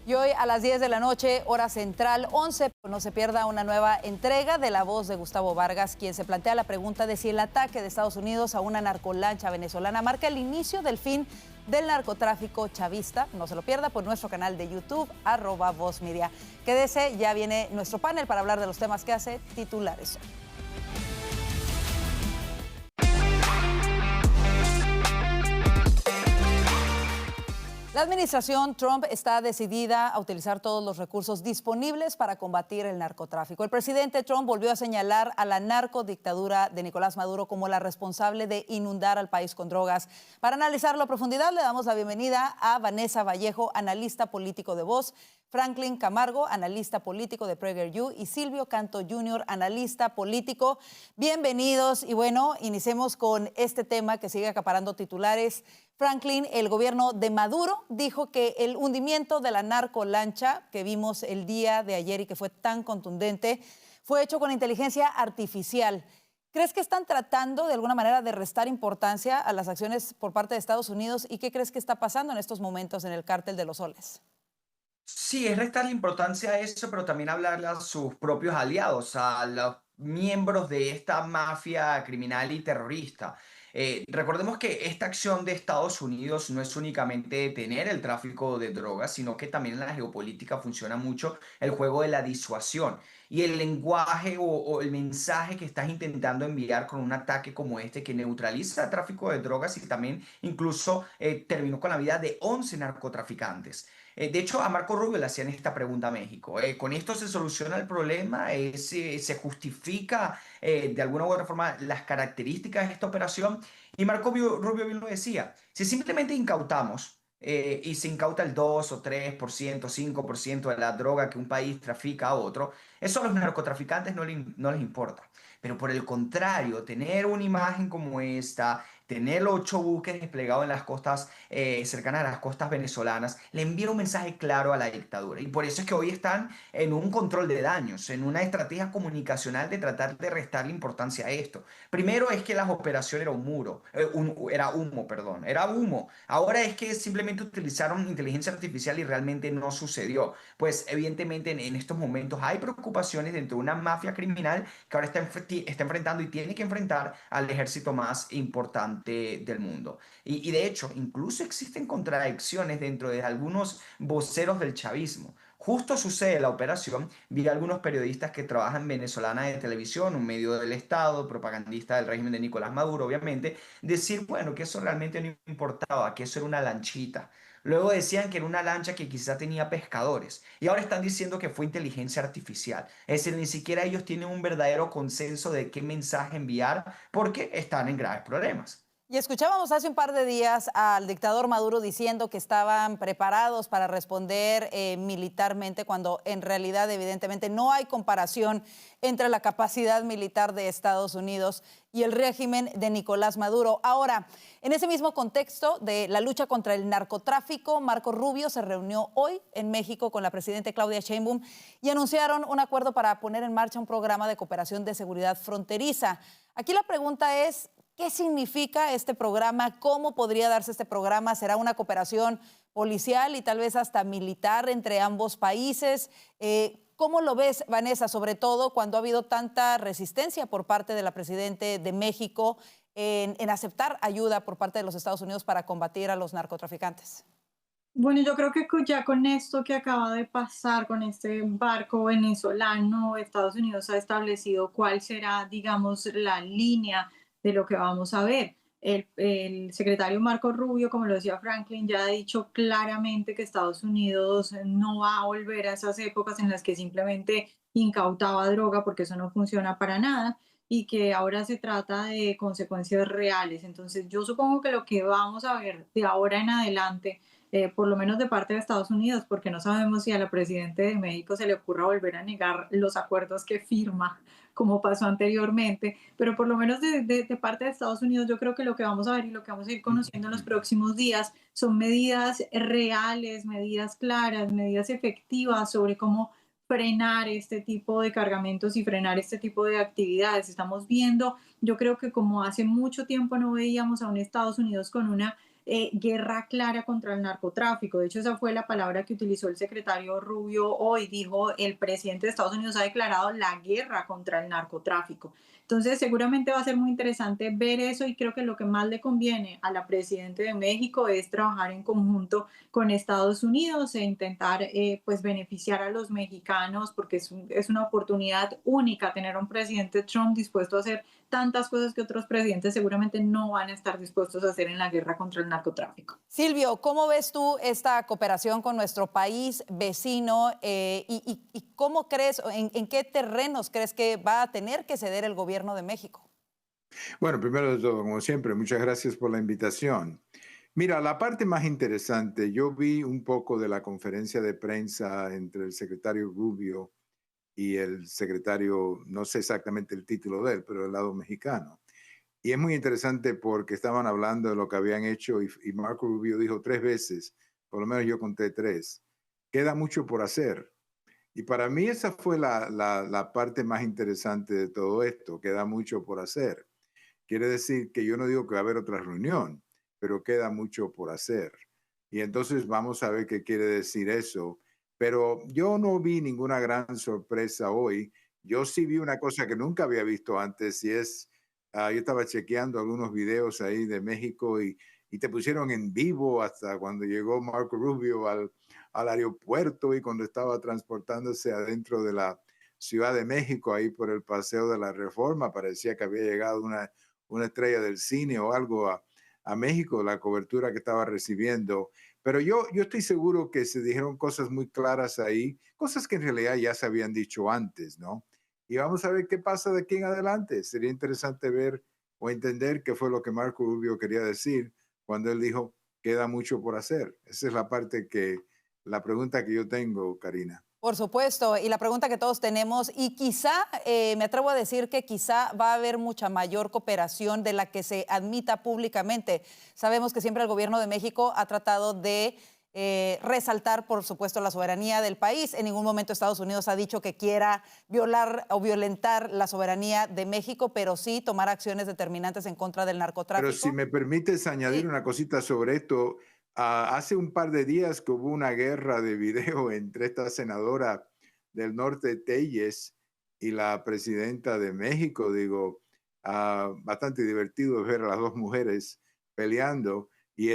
Y hoy a las 10 de la noche, hora central, 11, no se pierda una nueva entrega de La Voz de Gustavo Vargas, quien se plantea la pregunta de si el ataque de Estados Unidos a una narcolancha venezolana marca el inicio del fin del narcotráfico chavista. No se lo pierda por nuestro canal de YouTube, @VozMedia. Quédese, ya viene nuestro panel para hablar de los temas que hace titulares. La administración Trump está decidida a utilizar todos los recursos disponibles para combatir el narcotráfico. El presidente Trump volvió a señalar a la narcodictadura de Nicolás Maduro como la responsable de inundar al país con drogas. Para analizarlo a profundidad, le damos la bienvenida a Vanessa Vallejo, analista político de Voz, Franklin Camargo, analista político de PragerU, y Silvio Canto Jr., analista político. Bienvenidos y bueno, iniciemos con este tema que sigue acaparando titulares. Franklin, el gobierno de Maduro dijo que el hundimiento de la narcolancha que vimos el día de ayer y que fue tan contundente fue hecho con inteligencia artificial. ¿Crees que están tratando de alguna manera de restar importancia a las acciones por parte de Estados Unidos? ¿Y qué crees que está pasando en estos momentos en el cártel de los Soles? Sí, es restarle importancia a eso, pero también hablarle a sus propios aliados, a los miembros de esta mafia criminal y terrorista. Recordemos que esta acción de Estados Unidos no es únicamente detener el tráfico de drogas, sino que también en la geopolítica funciona mucho el juego de la disuasión. Y el lenguaje o el mensaje que estás intentando enviar con un ataque como este que neutraliza el tráfico de drogas y también incluso terminó con la vida de 11 narcotraficantes. De hecho, a Marco Rubio le hacían esta pregunta a México. ¿Con esto se soluciona el problema? ¿Se justifica de alguna u otra forma las características de esta operación? Y Marco Rubio bien lo decía. Si simplemente incautamos y se incauta el 2 o 3%, 5% de la droga que un país trafica a otro, eso a los narcotraficantes no les importa. Pero por el contrario, tener una imagen como esta, tener los 8 buques desplegados en las costas cercanas a las costas venezolanas, le envía un mensaje claro a la dictadura. Y por eso es que hoy están en un control de daños, en una estrategia comunicacional de tratar de restarle importancia a esto. Primero es que las operaciones era humo. Ahora es que simplemente utilizaron inteligencia artificial y realmente no sucedió. Pues evidentemente en estos momentos hay preocupaciones dentro de una mafia criminal que ahora está enfrentando y tiene que enfrentar al ejército más importante del mundo. Y de hecho, incluso existen contradicciones dentro de algunos voceros del chavismo. Justo sucede la operación, vi a algunos periodistas que trabajan en Venezolana de Televisión, un medio del Estado, propagandista del régimen de Nicolás Maduro, obviamente, decir, bueno, que eso realmente no importaba, que eso era una lanchita. Luego decían que era una lancha que quizá tenía pescadores. Y ahora están diciendo que fue inteligencia artificial. Es decir, ni siquiera ellos tienen un verdadero consenso de qué mensaje enviar porque están en graves problemas. Y escuchábamos hace un par de días al dictador Maduro diciendo que estaban preparados para responder militarmente, cuando en realidad evidentemente no hay comparación entre la capacidad militar de Estados Unidos y el régimen de Nicolás Maduro. Ahora, en ese mismo contexto de la lucha contra el narcotráfico, Marco Rubio se reunió hoy en México con la presidenta Claudia Sheinbaum y anunciaron un acuerdo para poner en marcha un programa de cooperación de seguridad fronteriza. Aquí la pregunta es, ¿qué significa este programa? ¿Cómo podría darse este programa? ¿Será una cooperación policial y tal vez hasta militar entre ambos países? ¿Cómo lo ves, Vanessa, sobre todo cuando ha habido tanta resistencia por parte de la presidenta de México en aceptar ayuda por parte de los Estados Unidos para combatir a los narcotraficantes? Bueno, yo creo que ya con esto que acaba de pasar, con este barco venezolano, Estados Unidos ha establecido cuál será, digamos, la línea de lo que vamos a ver. El secretario Marco Rubio, como lo decía Franklin, ya ha dicho claramente que Estados Unidos no va a volver a esas épocas en las que simplemente incautaba droga, porque eso no funciona para nada, y que ahora se trata de consecuencias reales. Entonces, yo supongo que lo que vamos a ver de ahora en adelante, por lo menos de parte de Estados Unidos, porque no sabemos si a la presidenta de México se le ocurra volver a negar los acuerdos que firma, como pasó anteriormente, pero por lo menos de parte de Estados Unidos, yo creo que lo que vamos a ver y lo que vamos a ir conociendo en los próximos días son medidas reales, medidas claras, medidas efectivas sobre cómo frenar este tipo de cargamentos y frenar este tipo de actividades. Estamos viendo, yo creo que como hace mucho tiempo no veíamos a un Estados Unidos con una guerra clara contra el narcotráfico. De hecho, esa fue la palabra que utilizó el secretario Rubio hoy. Dijo, el presidente de Estados Unidos ha declarado la guerra contra el narcotráfico. Entonces, seguramente va a ser muy interesante ver eso, y creo que lo que más le conviene a la presidenta de México es trabajar en conjunto con Estados Unidos e intentar pues beneficiar a los mexicanos, porque es una oportunidad única tener a un presidente Trump dispuesto a hacer tantas cosas que otros presidentes seguramente no van a estar dispuestos a hacer en la guerra contra el narcotráfico. Silvio, ¿cómo ves tú esta cooperación con nuestro país vecino y cómo crees, en qué terrenos crees que va a tener que ceder el gobierno de México? Bueno, primero de todo, como siempre, muchas gracias por la invitación. Mira, la parte más interesante, yo vi un poco de la conferencia de prensa entre el secretario Rubio y el secretario, no sé exactamente el título de él, pero del lado mexicano. Y es muy interesante porque estaban hablando de lo que habían hecho y Marco Rubio dijo 3 veces, por lo menos yo conté 3, queda mucho por hacer. Y para mí esa fue la parte más interesante de todo esto, queda mucho por hacer. Quiere decir que yo no digo que va a haber otra reunión, pero queda mucho por hacer. Y entonces vamos a ver qué quiere decir eso. Pero yo no vi ninguna gran sorpresa hoy. Yo sí vi una cosa que nunca había visto antes, y es, yo estaba chequeando algunos videos ahí de México y te pusieron en vivo hasta cuando llegó Marco Rubio al aeropuerto y cuando estaba transportándose adentro de la Ciudad de México, ahí por el Paseo de la Reforma. Parecía que había llegado una estrella del cine o algo a México, la cobertura que estaba recibiendo. Pero yo estoy seguro que se dijeron cosas muy claras ahí, cosas que en realidad ya se habían dicho antes, ¿no? Y vamos a ver qué pasa de aquí en adelante. Sería interesante ver o entender qué fue lo que Marco Rubio quería decir cuando él dijo, queda mucho por hacer. Esa es la pregunta que yo tengo, Karina. Por supuesto, y la pregunta que todos tenemos, y quizá, me atrevo a decir que quizá va a haber mucha mayor cooperación de la que se admita públicamente. Sabemos que siempre el gobierno de México ha tratado de resaltar, por supuesto, la soberanía del país. En ningún momento Estados Unidos ha dicho que quiera violar o violentar la soberanía de México, pero sí tomar acciones determinantes en contra del narcotráfico. Pero si me permites añadir una cosita sobre esto, hace un par de días que hubo una guerra de video entre esta senadora del norte, Telles, y la presidenta de México. Digo, bastante divertido ver a las dos mujeres peleando. Y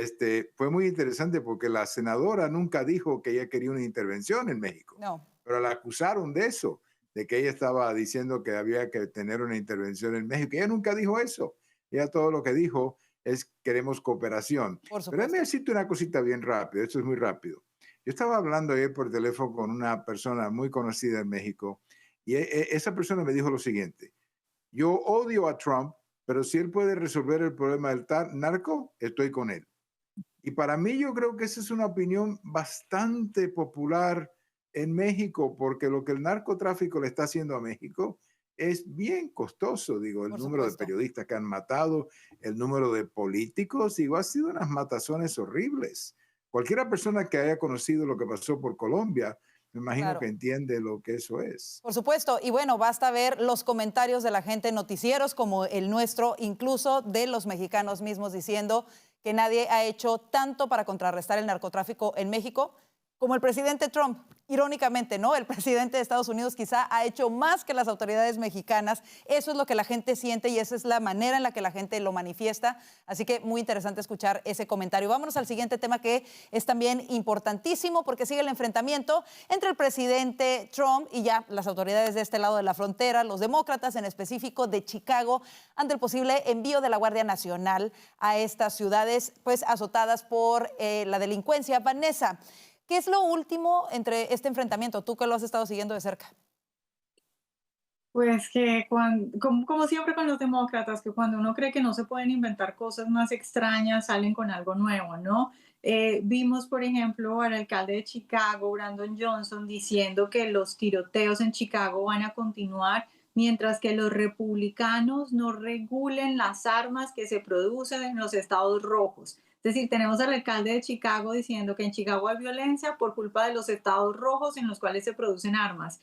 fue muy interesante porque la senadora nunca dijo que ella quería una intervención en México. No. Pero la acusaron de eso, de que ella estaba diciendo que había que tener una intervención en México. Ella nunca dijo eso. Ella todo lo que dijo es queremos cooperación. Pero déjame decirte una cosita bien rápido, esto es muy rápido. Yo estaba hablando ayer por teléfono con una persona muy conocida en México y esa persona me dijo lo siguiente: yo odio a Trump, pero si él puede resolver el problema del narco, estoy con él. Y para mí yo creo que esa es una opinión bastante popular en México, porque lo que el narcotráfico le está haciendo a México es bien costoso. Digo, el número de periodistas que han matado, el número de políticos, digo, ha sido unas matazones horribles. Cualquiera persona que haya conocido lo que pasó por Colombia, me imagino que entiende lo que eso es. Por supuesto, y bueno, basta ver los comentarios de la gente en noticieros como el nuestro, incluso de los mexicanos mismos, diciendo que nadie ha hecho tanto para contrarrestar el narcotráfico en México como el presidente Trump. Irónicamente, ¿no? El presidente de Estados Unidos quizá ha hecho más que las autoridades mexicanas. Eso es lo que la gente siente y esa es la manera en la que la gente lo manifiesta. Así que muy interesante escuchar ese comentario. Vámonos al siguiente tema, que es también importantísimo porque sigue el enfrentamiento entre el presidente Trump y ya las autoridades de este lado de la frontera, los demócratas en específico de Chicago, ante el posible envío de la Guardia Nacional a estas ciudades pues azotadas por la delincuencia. Vanessa, ¿qué es lo último entre este enfrentamiento? Tú que lo has estado siguiendo de cerca. Pues que como siempre con los demócratas, que cuando uno cree que no se pueden inventar cosas más extrañas, salen con algo nuevo, ¿no? Vimos, por ejemplo, al alcalde de Chicago, Brandon Johnson, diciendo que los tiroteos en Chicago van a continuar mientras que los republicanos no regulen las armas que se producen en los estados rojos. Es decir, tenemos al alcalde de Chicago diciendo que en Chicago hay violencia por culpa de los estados rojos en los cuales se producen armas.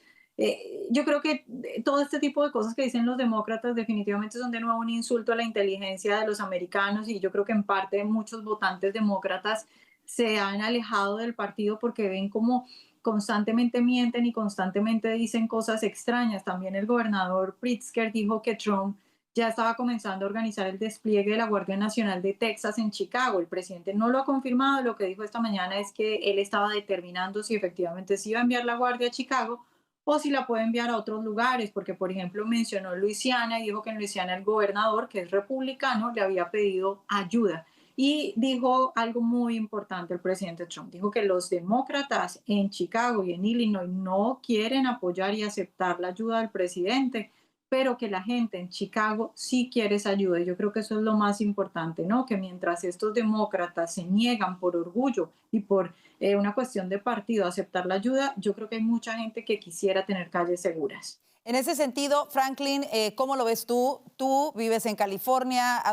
Yo creo que todo este tipo de cosas que dicen los demócratas definitivamente son de nuevo un insulto a la inteligencia de los americanos y yo creo que en parte muchos votantes demócratas se han alejado del partido porque ven como constantemente mienten y constantemente dicen cosas extrañas. También el gobernador Pritzker dijo que Trump ya estaba comenzando a organizar el despliegue de la Guardia Nacional de Texas en Chicago. El presidente no lo ha confirmado. Lo que dijo esta mañana es que él estaba determinando si efectivamente se iba a enviar la Guardia a Chicago o si la puede enviar a otros lugares, porque por ejemplo mencionó Luisiana y dijo que en Luisiana el gobernador, que es republicano, le había pedido ayuda. Y dijo algo muy importante el presidente Trump, dijo que los demócratas en Chicago y en Illinois no quieren apoyar y aceptar la ayuda del presidente, pero que la gente en Chicago sí quiere esa ayuda. Y yo creo que eso es lo más importante, ¿no? Que mientras estos demócratas se niegan por orgullo y por una cuestión de partido a aceptar la ayuda, yo creo que hay mucha gente que quisiera tener calles seguras. En ese sentido, Franklin, ¿cómo lo ves tú? Tú vives en California,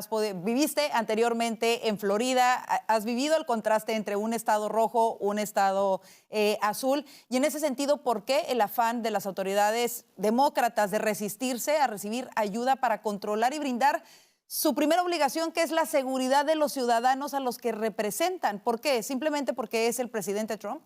viviste anteriormente en Florida, has vivido el contraste entre un estado rojo, un estado azul. Y en ese sentido, ¿por qué el afán de las autoridades demócratas de resistirse a recibir ayuda para controlar y brindar su primera obligación, que es la seguridad de los ciudadanos a los que representan? ¿Por qué? ¿Simplemente porque es el presidente Trump?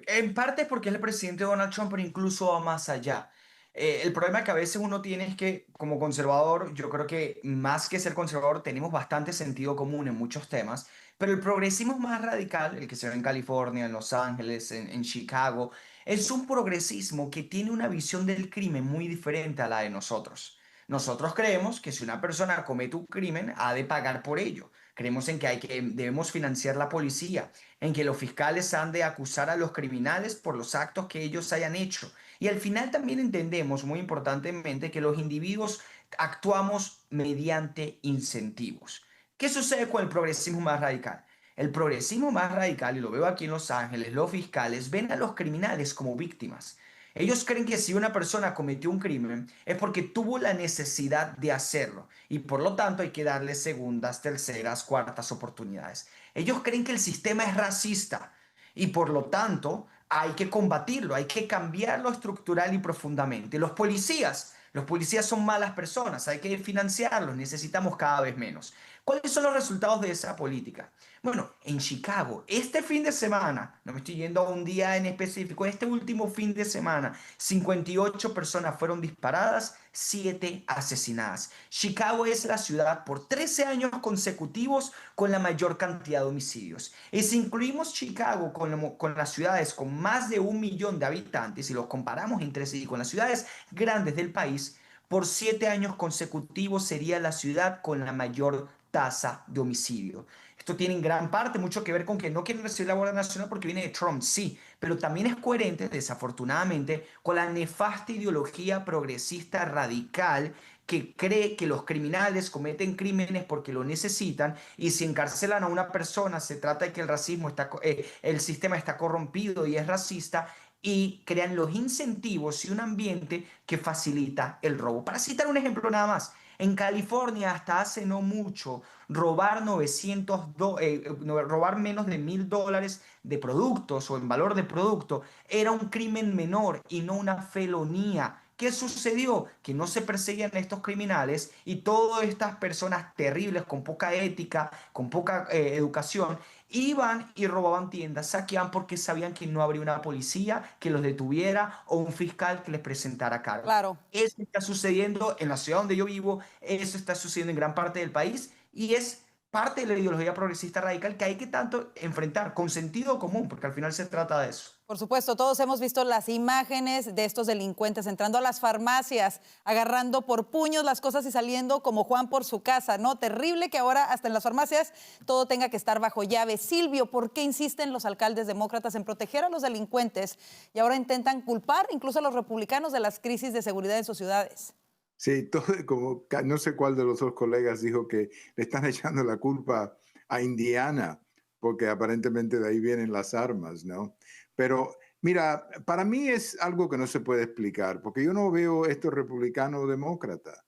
En parte es porque es el presidente Donald Trump, pero incluso va más allá. El problema que a veces uno tiene es que como conservador, yo creo que más que ser conservador tenemos bastante sentido común en muchos temas, pero el progresismo más radical, el que se ve en California, en Los Ángeles, en Chicago, es un progresismo que tiene una visión del crimen muy diferente a la de nosotros. Nosotros creemos que si una persona comete un crimen, ha de pagar por ello. Creemos en que debemos financiar la policía, en que los fiscales han de acusar a los criminales por los actos que ellos hayan hecho. Y al final también entendemos, muy importantemente, que los individuos actuamos mediante incentivos. ¿Qué sucede con el progresismo más radical? El progresismo más radical, y lo veo aquí en Los Ángeles, los fiscales ven a los criminales como víctimas. Ellos creen que si una persona cometió un crimen es porque tuvo la necesidad de hacerlo y por lo tanto hay que darle segundas, terceras, cuartas oportunidades. Ellos creen que el sistema es racista y por lo tanto hay que combatirlo, hay que cambiarlo estructural y profundamente. Los policías son malas personas, hay que financiarlos, necesitamos cada vez menos. ¿Cuáles son los resultados de esa política? Bueno, en Chicago, este fin de semana, no me estoy yendo a un día en específico, este último fin de semana, 58 personas fueron disparadas, 7 asesinadas. Chicago es la ciudad por 13 años consecutivos con la mayor cantidad de homicidios. Y si incluimos Chicago con las ciudades con más de 1 millón de habitantes y los comparamos entre sí con las ciudades grandes del país, por 7 años consecutivos sería la ciudad con la mayor tasa de homicidio. Esto tiene en gran parte mucho que ver con que no quieren recibir la Guardia Nacional porque viene de Trump, sí, pero también es coherente, desafortunadamente, con la nefasta ideología progresista radical que cree que los criminales cometen crímenes porque lo necesitan y si encarcelan a una persona se trata de que el sistema está corrompido y es racista y crean los incentivos y un ambiente que facilita el robo. Para citar un ejemplo nada más, en California hasta hace no mucho robar menos de $1,000 de productos o en valor de producto era un crimen menor y no una felonía. ¿Qué sucedió? Que no se perseguían a estos criminales y todas estas personas terribles con poca ética, con poca educación, iban y robaban tiendas, saqueaban porque sabían que no habría una policía que los detuviera o un fiscal que les presentara cargos. Claro. Eso está sucediendo en la ciudad donde yo vivo, eso está sucediendo en gran parte del país y es parte de la ideología progresista radical que hay que tanto enfrentar con sentido común, porque al final se trata de eso. Por supuesto, todos hemos visto las imágenes de estos delincuentes entrando a las farmacias, agarrando por puños las cosas y saliendo como Juan por su casa, ¿no? Terrible que ahora hasta en las farmacias todo tenga que estar bajo llave. Silvio, ¿por qué insisten los alcaldes demócratas en proteger a los delincuentes y ahora intentan culpar incluso a los republicanos de las crisis de seguridad en sus ciudades? Sí, todo, como no sé cuál de los dos colegas dijo que le están echando la culpa a Indiana, porque aparentemente de ahí vienen las armas, ¿no? Pero mira, para mí es algo que no se puede explicar, porque yo no veo esto republicano o demócrata.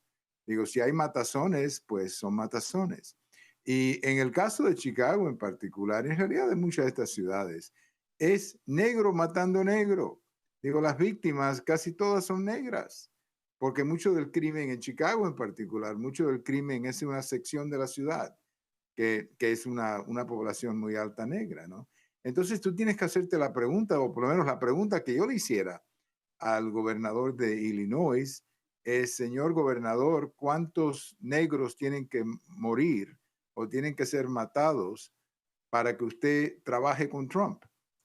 Digo, si hay matazones, pues son matazones. Y en el caso de Chicago en particular, en realidad de muchas de estas ciudades, es negro matando negro. Digo, las víctimas casi todas son negras, porque mucho del crimen en Chicago en particular, mucho del crimen es en una sección de la ciudad que es una población muy alta negra, ¿no? Entonces tú tienes que hacerte la pregunta, o por lo menos la pregunta que yo le hiciera al gobernador de Illinois es, señor gobernador, ¿cuántos negros tienen que morir o tienen que ser matados para que usted trabaje con Trump?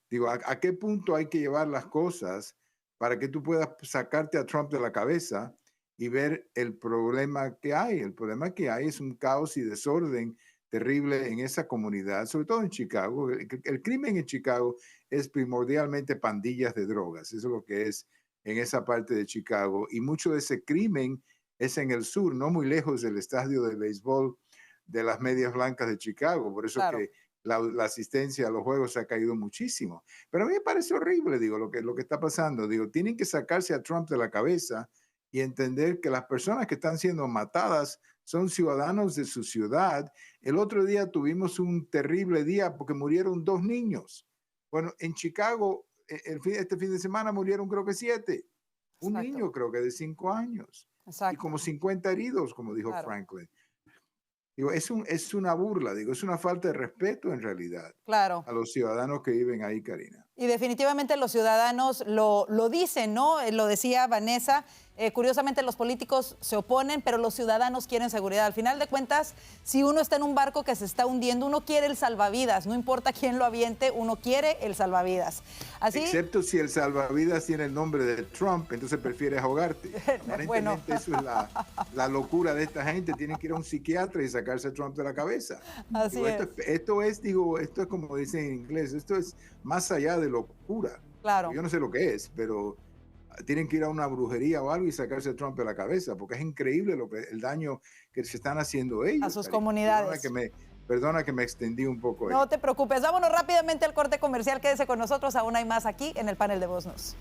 Digo, ¿a qué punto hay que llevar las cosas para que tú puedas sacarte a Trump de la cabeza y ver el problema que hay? El problema que hay es un caos y desorden terrible en esa comunidad, sobre todo en Chicago. El crimen en Chicago es primordialmente pandillas de drogas, eso es lo que es en esa parte de Chicago, y mucho de ese crimen es en el sur, no muy lejos del estadio de béisbol de las Medias Blancas de Chicago, por eso claro, que la asistencia a los juegos ha caído muchísimo. Pero a mí me parece horrible, digo, lo que está pasando. Digo, tienen que sacarse a Trump de la cabeza y entender que las personas que están siendo matadas son ciudadanos de su ciudad. El otro día tuvimos un terrible día porque murieron 2 niños. Bueno, en Chicago, este fin de semana murieron creo que 7. Un niño creo que de 5 años. Exacto. Y como 50 heridos, como dijo Franklin. Digo, es una burla, digo, es una falta de respeto en realidad a los ciudadanos que viven ahí, Karina. Y definitivamente los ciudadanos lo dicen, ¿no? Lo decía Vanessa. Curiosamente los políticos se oponen, pero los ciudadanos quieren seguridad. Al final de cuentas, si uno está en un barco que se está hundiendo, uno quiere el salvavidas. No importa quién lo aviente, uno quiere el salvavidas. Así, excepto si el salvavidas tiene el nombre de Trump, entonces prefieres ahogarte. Aparentemente bueno, eso es la locura de esta gente. Tienen que ir a un psiquiatra y sacarse a Trump de la cabeza. Así digo, es. Esto es como dicen en inglés, esto es más allá de locura. Claro. Yo no sé lo que es, pero tienen que ir a una brujería o algo y sacarse a Trump de la cabeza, porque es increíble el daño que se están haciendo ellos. A sus comunidades. Perdona que me extendí un poco. No te preocupes, vámonos rápidamente al corte comercial. Quédese con nosotros, aún hay más aquí en el panel de Voz News.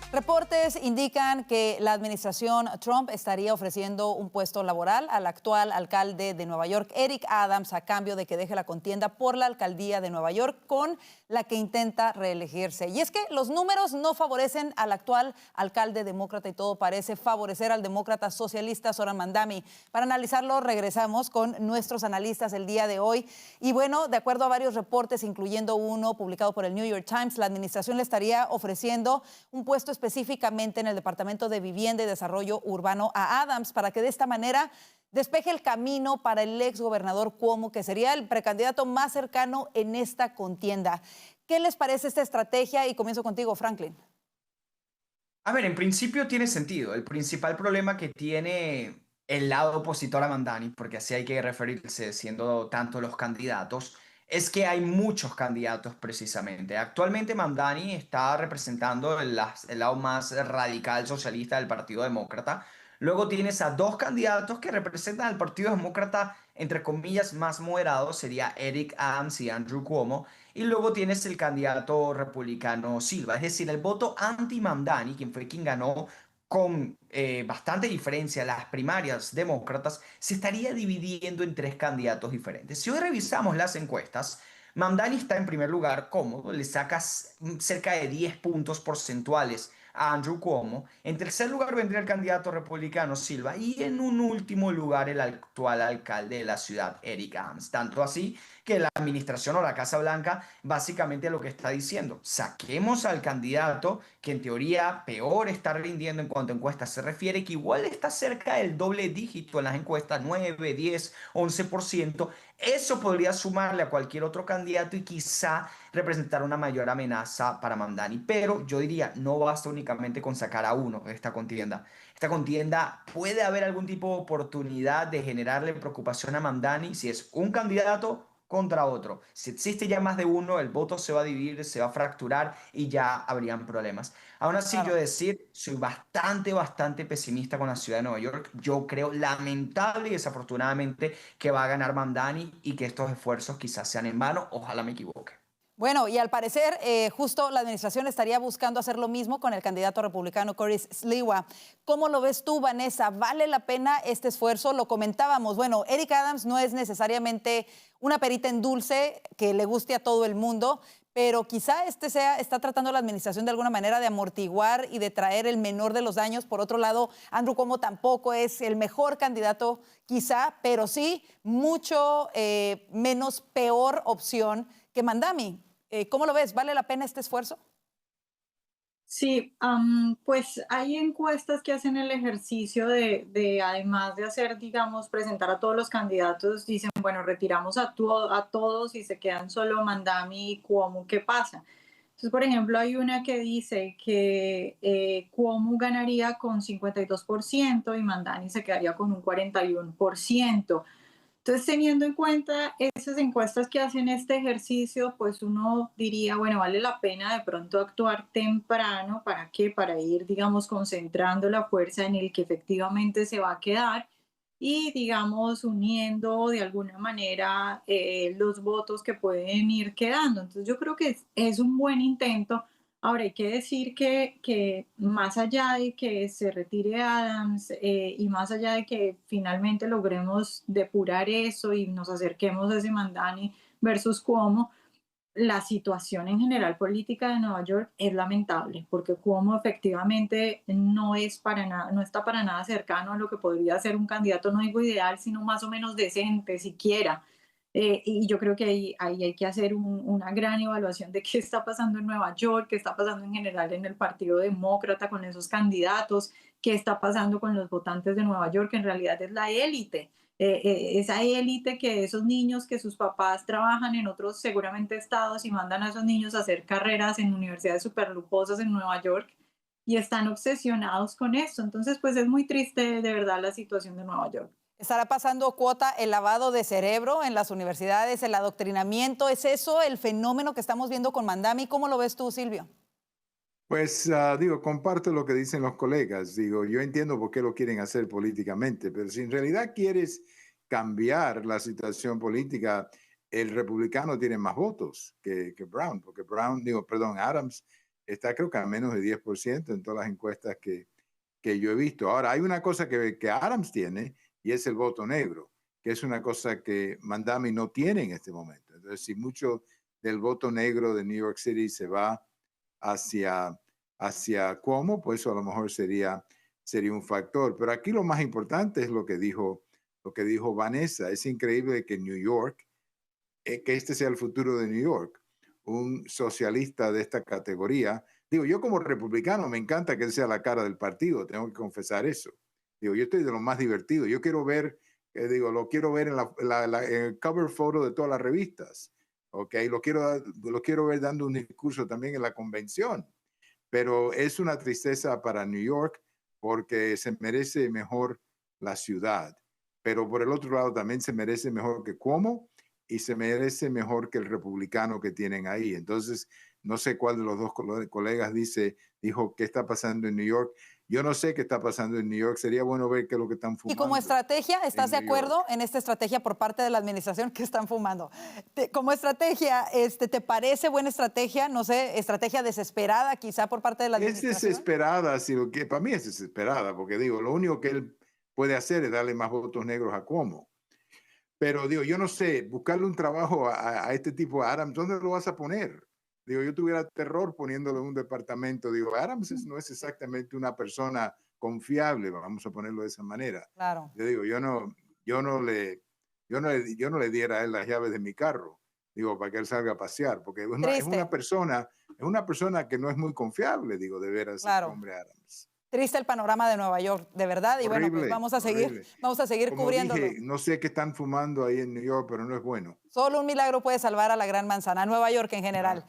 Reportes indican que la administración Trump estaría ofreciendo un puesto laboral al actual alcalde de Nueva York, Eric Adams, a cambio de que deje la contienda por la alcaldía de Nueva York, con la que intenta reelegirse. Y es que los números no favorecen al actual alcalde demócrata y todo parece favorecer al demócrata socialista Zohran Mamdani. Para analizarlo, regresamos con nuestros analistas el día de hoy. Y bueno, de acuerdo a varios reportes, incluyendo uno publicado por el New York Times, la administración le estaría ofreciendo un puesto específicamente en el Departamento de Vivienda y Desarrollo Urbano a Adams, para que de esta manera despeje el camino para el exgobernador Cuomo, que sería el precandidato más cercano en esta contienda. ¿Qué les parece esta estrategia? Y comienzo contigo, Franklin. A ver, en principio tiene sentido. El principal problema que tiene el lado opositor a Mamdani, porque así hay que referirse siendo tanto los candidatos, es que hay muchos candidatos precisamente. Actualmente Mamdani está representando el lado más radical socialista del Partido Demócrata. Luego tienes a 2 candidatos que representan al Partido Demócrata, entre comillas, más moderado, sería Eric Adams y Andrew Cuomo. Y luego tienes el candidato republicano Silva, es decir, el voto anti-Mamdani, quien ganó con bastante diferencia las primarias demócratas, se estaría dividiendo en 3 candidatos diferentes. Si hoy revisamos las encuestas, Mamdani está en primer lugar cómodo, le sacas cerca de 10 puntos porcentuales a Andrew Cuomo. En tercer lugar vendría el candidato republicano Silva y en un último lugar el actual alcalde de la ciudad, Eric Adams. Tanto así que la administración o la Casa Blanca básicamente lo que está diciendo: saquemos al candidato que en teoría peor está rindiendo en cuanto a encuestas se refiere, que igual está cerca del doble dígito en las encuestas, 9, 10, 11%. Eso podría sumarle a cualquier otro candidato y quizá representar una mayor amenaza para Mamdani. Pero yo diría, no basta únicamente con sacar a uno de esta contienda. Esta contienda puede haber algún tipo de oportunidad de generarle preocupación a Mamdani si es un candidato contra otro. Si existe ya más de uno, el voto se va a dividir, se va a fracturar y ya habrían problemas. Aún así, yo soy bastante pesimista con la ciudad de Nueva York. Yo creo, lamentable y desafortunadamente, que va a ganar Mamdani y que estos esfuerzos quizás sean en vano. Ojalá me equivoque. Bueno, y al parecer, justo la administración estaría buscando hacer lo mismo con el candidato republicano Corey Sliwa. ¿Cómo lo ves tú, Vanessa? ¿Vale la pena este esfuerzo? Lo comentábamos. Bueno, Eric Adams no es necesariamente una perita en dulce que le guste a todo el mundo, pero quizá está tratando la administración de alguna manera de amortiguar y de traer el menor de los daños. Por otro lado, Andrew Cuomo tampoco es el mejor candidato, quizá, pero sí mucho menos peor opción que Mamdani. ¿Cómo lo ves? ¿Vale la pena este esfuerzo? Sí, pues hay encuestas que hacen el ejercicio de, además de hacer, digamos, presentar a todos los candidatos, dicen, bueno, retiramos a todos y se quedan solo Mamdani y Cuomo, ¿qué pasa? Entonces, por ejemplo, hay una que dice que Cuomo ganaría con 52% y Mamdani se quedaría con un 41%. Entonces, teniendo en cuenta esas encuestas que hacen este ejercicio, pues uno diría, bueno, vale la pena de pronto actuar temprano. ¿Para qué? Para ir, digamos, concentrando la fuerza en el que efectivamente se va a quedar y, digamos, uniendo de alguna manera los votos que pueden ir quedando. Entonces, yo creo que es un buen intento. Ahora, hay que decir que más allá de que se retire Adams y más allá de que finalmente logremos depurar eso y nos acerquemos a ese Mamdani versus Cuomo, la situación en general política de Nueva York es lamentable, porque Cuomo efectivamente no está para nada cercano a lo que podría ser un candidato, no digo ideal, sino más o menos decente siquiera. Y yo creo que ahí hay que hacer una gran evaluación de qué está pasando en Nueva York, qué está pasando en general en el Partido Demócrata con esos candidatos, qué está pasando con los votantes de Nueva York, que en realidad es la élite. Esa élite, que esos niños que sus papás trabajan en otros seguramente estados y mandan a esos niños a hacer carreras en universidades súper lujosas en Nueva York y están obsesionados con esto. Entonces, pues es muy triste de verdad la situación de Nueva York. ¿Estará pasando cuota el lavado de cerebro en las universidades, el adoctrinamiento? ¿Es eso el fenómeno que estamos viendo con Mamdani? ¿Cómo lo ves tú, Silvio? Pues comparto lo que dicen los colegas. Yo entiendo por qué lo quieren hacer políticamente, pero si en realidad quieres cambiar la situación política, el republicano tiene más votos que Brown, porque Adams está creo que a menos de 10% en todas las encuestas que yo he visto. Ahora, hay una cosa que Adams tiene y es el voto negro, que es una cosa que Mamdani no tiene en este momento. Entonces, si mucho del voto negro de New York City se va hacia Cuomo, pues eso a lo mejor sería un factor. Pero aquí lo más importante es lo que dijo Vanessa. Es increíble que New York, que este sea el futuro de New York, un socialista de esta categoría. Yo como republicano me encanta que él sea la cara del partido, tengo que confesar eso. Yo estoy de lo más divertido. Yo quiero ver, lo quiero ver en el cover photo de todas las revistas. Okay, lo quiero ver dando un discurso también en la convención, pero es una tristeza para New York porque se merece mejor la ciudad, pero por el otro lado también se merece mejor que Cuomo y se merece mejor que el republicano que tienen ahí. Entonces, no sé cuál de los dos colegas dijo qué está pasando en New York. Yo no sé qué está pasando en New York. Sería bueno ver qué es lo que están fumando. Y como estrategia, ¿estás de acuerdo en esta estrategia por parte de la administración que están fumando? Como estrategia, ¿te parece buena estrategia? No sé, estrategia desesperada quizá por parte de la administración. Es desesperada, para mí es desesperada, porque lo único que él puede hacer es darle más votos negros a Cuomo. Pero yo no sé, buscarle un trabajo a este tipo, a Adams, ¿dónde lo vas a poner? Yo tuviera terror poniéndolo en un departamento. Adams no es exactamente una persona confiable, vamos a ponerlo de esa manera. Claro. Yo no yo no le diera a él las llaves de mi carro, digo, para que él salga a pasear, porque es una persona que no es muy confiable, digo, de veras, claro. este hombre Adams. Triste el panorama de Nueva York, de verdad. Y horrible, bueno, pues vamos a seguir Como cubriéndolo. dije, no sé qué están fumando ahí en New York, pero no es bueno. Solo un milagro puede salvar a la Gran Manzana, Nueva York en general.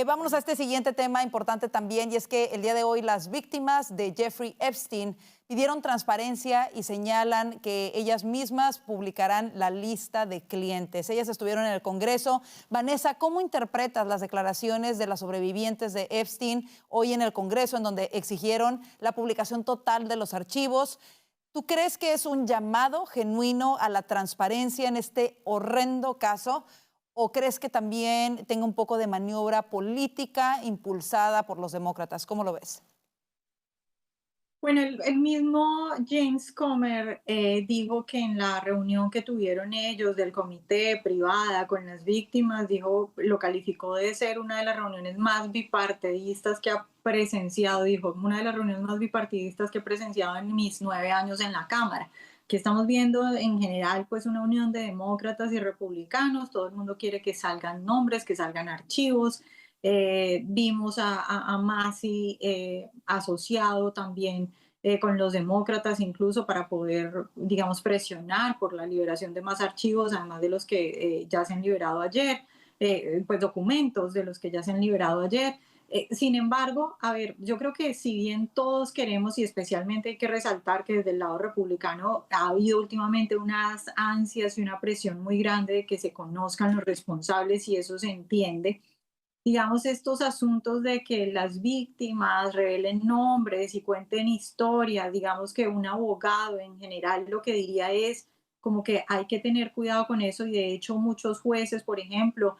Vámonos a este siguiente tema importante también, y es que el día de hoy las víctimas de Jeffrey Epstein pidieron transparencia y señalan que ellas mismas publicarán la lista de clientes. Ellas estuvieron en el Congreso. Vanessa, ¿cómo interpretas las declaraciones de las sobrevivientes de Epstein hoy en el Congreso, en donde exigieron la publicación total de los archivos? ¿Tú crees que es un llamado genuino a la transparencia en este horrendo caso? ¿O crees que también tenga un poco de maniobra política impulsada por los demócratas? ¿Cómo lo ves? Bueno, el mismo James Comer dijo que en la reunión que tuvieron ellos del comité privada con las víctimas, lo calificó de ser una de las reuniones más bipartidistas que ha presenciado, dijo, una de las reuniones más bipartidistas que he presenciado en mis 9 años en la Cámara. Que estamos viendo en general pues una unión de demócratas y republicanos, todo el mundo quiere que salgan nombres, que salgan archivos. Vimos a Massey asociado también con los demócratas incluso para poder, digamos, presionar por la liberación de más archivos, además de los que ya se han liberado ayer, pues documentos de los que ya se han liberado ayer. Sin embargo, a ver, yo creo que si bien todos queremos, y especialmente hay que resaltar que desde el lado republicano ha habido últimamente unas ansias y una presión muy grande de que se conozcan los responsables, y eso se entiende, digamos, estos asuntos de que las víctimas revelen nombres y cuenten historias, digamos que un abogado en general lo que diría es como que hay que tener cuidado con eso, y de hecho muchos jueces, por ejemplo,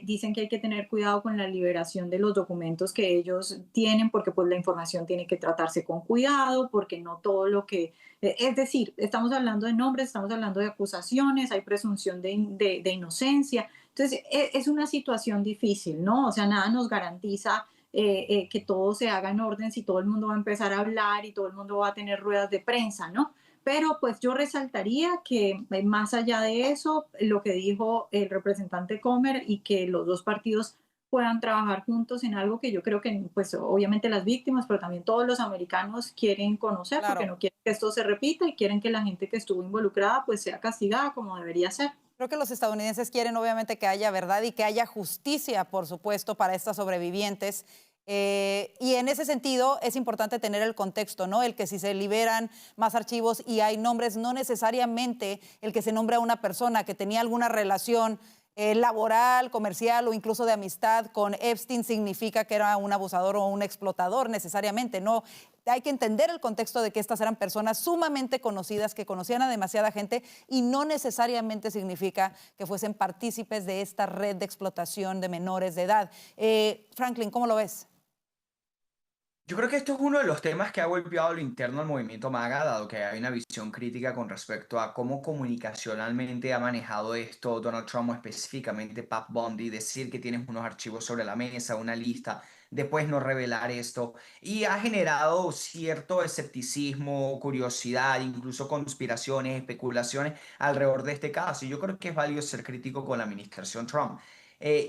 dicen que hay que tener cuidado con la liberación de los documentos que ellos tienen, porque pues la información tiene que tratarse con cuidado, porque no todo lo que... es decir, estamos hablando de nombres, estamos hablando de acusaciones, hay presunción de inocencia. Entonces, es una situación difícil, ¿no? O sea, nada nos garantiza que todo se haga en orden si todo el mundo va a empezar a hablar y todo el mundo va a tener ruedas de prensa, ¿no? Pero pues yo resaltaría que más allá de eso, lo que dijo el representante Comer, y que los dos partidos puedan trabajar juntos en algo que yo creo que pues obviamente las víctimas, pero también todos los americanos quieren conocer, Claro. porque no quieren que esto se repita y quieren que la gente que estuvo involucrada pues sea castigada como debería ser. Creo que los estadounidenses quieren obviamente que haya verdad y que haya justicia, por supuesto, para estas sobrevivientes. Y en ese sentido es importante tener el contexto, ¿no? El que si se liberan más archivos y hay nombres, no necesariamente el que se nombre a una persona que tenía alguna relación laboral, comercial o incluso de amistad con Epstein significa que era un abusador o un explotador necesariamente, ¿no? Hay que entender el contexto de que estas eran personas sumamente conocidas, que conocían a demasiada gente, y no necesariamente significa que fuesen partícipes de esta red de explotación de menores de edad. Franklin, ¿cómo lo ves? Yo creo que esto es uno de los temas que ha golpeado lo interno al movimiento MAGA, dado que hay una visión crítica con respecto a cómo comunicacionalmente ha manejado esto Donald Trump, o específicamente Pat Bundy, decir que tienes unos archivos sobre la mesa, una lista, después no revelar esto, y ha generado cierto escepticismo, curiosidad, incluso conspiraciones, especulaciones alrededor de este caso. Y yo creo que es válido ser crítico con la administración Trump.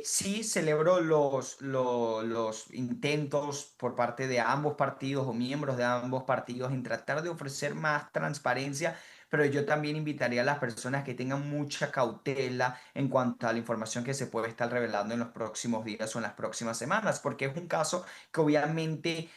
Sí celebro los intentos por parte de ambos partidos o miembros de ambos partidos en tratar de ofrecer más transparencia, pero yo también invitaría a las personas que tengan mucha cautela en cuanto a la información que se puede estar revelando en los próximos días o en las próximas semanas, porque es un caso que obviamente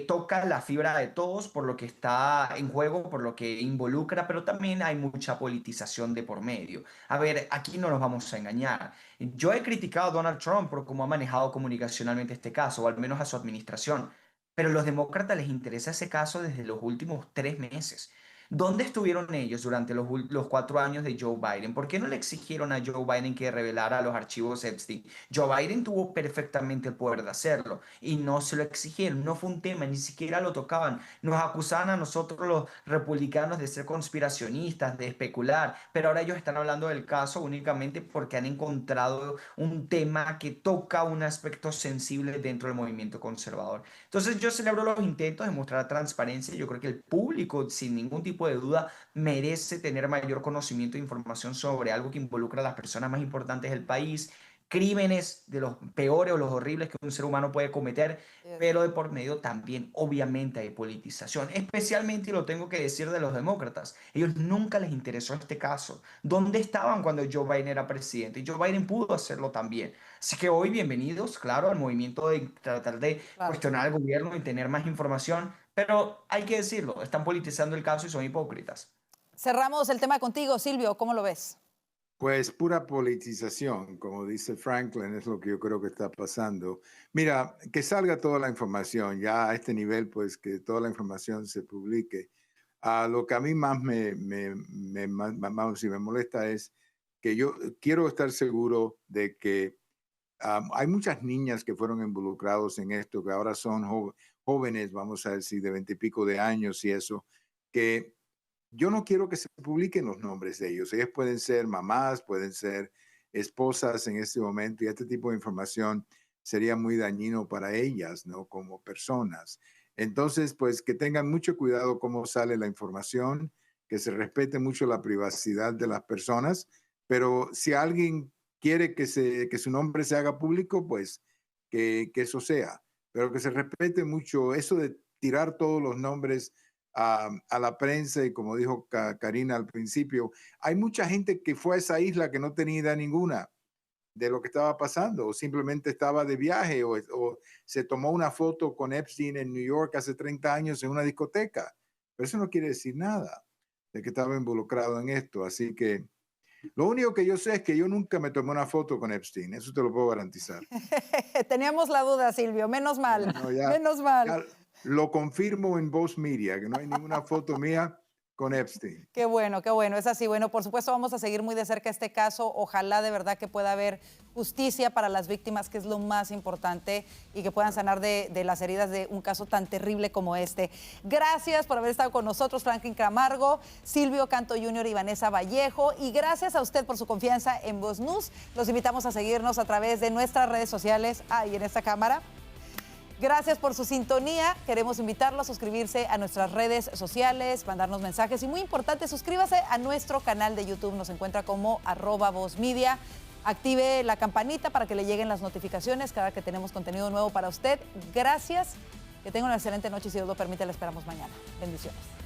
toca la fibra de todos por lo que está en juego, por lo que involucra, pero también hay mucha politización de por medio. A ver, aquí no nos vamos a engañar. Yo he criticado a Donald Trump por cómo ha manejado comunicacionalmente este caso, o al menos a su administración, pero a los demócratas les interesa ese caso desde los últimos 3 meses. ¿Dónde estuvieron ellos durante los 4 años de Joe Biden? ¿Por qué no le exigieron a Joe Biden que revelara los archivos Epstein? Joe Biden tuvo perfectamente el poder de hacerlo y no se lo exigieron. No fue un tema, ni siquiera lo tocaban. Nos acusaban a nosotros los republicanos de ser conspiracionistas, de especular, pero ahora ellos están hablando del caso únicamente porque han encontrado un tema que toca un aspecto sensible dentro del movimiento conservador. Entonces yo celebro los intentos de mostrar transparencia. Yo creo que el público, sin ningún tipo tipo de duda merece tener mayor conocimiento e información sobre algo que involucra a las personas más importantes del país, crímenes de los peores o los horribles que un ser humano puede cometer, pero de por medio también obviamente hay politización, especialmente, y lo tengo que decir, de los demócratas. Ellos nunca les interesó este caso. ¿Dónde estaban cuando Joe Biden era presidente? Y Joe Biden pudo hacerlo también. Así que hoy bienvenidos, claro, al movimiento de tratar de cuestionar al gobierno y tener más información, pero hay que decirlo, están politizando el caso y son hipócritas. Cerramos el tema contigo, Silvio, ¿cómo lo ves? Pues pura politización, como dice Franklin, es lo que yo creo que está pasando. Mira, que salga toda la información, ya a este nivel, pues que toda la información se publique. Lo que a mí más me molesta es que yo quiero estar seguro de que hay muchas niñas que fueron involucrados en esto, que ahora son jóvenes, vamos a decir, de 20 y pico de años y eso, que yo no quiero que se publiquen los nombres de ellos. Ellas pueden ser mamás, pueden ser esposas en este momento, y este tipo de información sería muy dañino para ellas, ¿no? Como personas. Entonces, pues que tengan mucho cuidado cómo sale la información, que se respete mucho la privacidad de las personas, pero si alguien quiere que su nombre se haga público, pues que eso sea, pero que se respete mucho eso de tirar todos los nombres a la prensa. Y como dijo Karina al principio, hay mucha gente que fue a esa isla que no tenía idea ninguna de lo que estaba pasando, o simplemente estaba de viaje, o se tomó una foto con Epstein en New York hace 30 años en una discoteca, pero eso no quiere decir nada de que estaba involucrado en esto. Así que lo único que yo sé es que yo nunca me tomé una foto con Epstein, eso te lo puedo garantizar. Teníamos la duda, Silvio, menos mal, menos mal. Ya lo confirmo en Voz Media, que no hay ninguna foto mía con Epstein. Qué bueno, es así. Bueno, por supuesto vamos a seguir muy de cerca este caso. Ojalá de verdad que pueda haber justicia para las víctimas, que es lo más importante, y que puedan sanar de las heridas de un caso tan terrible como este. Gracias por haber estado con nosotros, Franklin Camargo, Silvio Canto Jr. y Vanessa Vallejo, y gracias a usted por su confianza en Voz News. Los invitamos a seguirnos a través de nuestras redes sociales, y en esta cámara. Gracias por su sintonía. Queremos invitarlo a suscribirse a nuestras redes sociales, mandarnos mensajes y, muy importante, suscríbase a nuestro canal de YouTube. Nos encuentra como @VozMedia. Active la campanita para que le lleguen las notificaciones cada que tenemos contenido nuevo para usted. Gracias. Que tenga una excelente noche y, si Dios lo permite, la esperamos mañana. Bendiciones.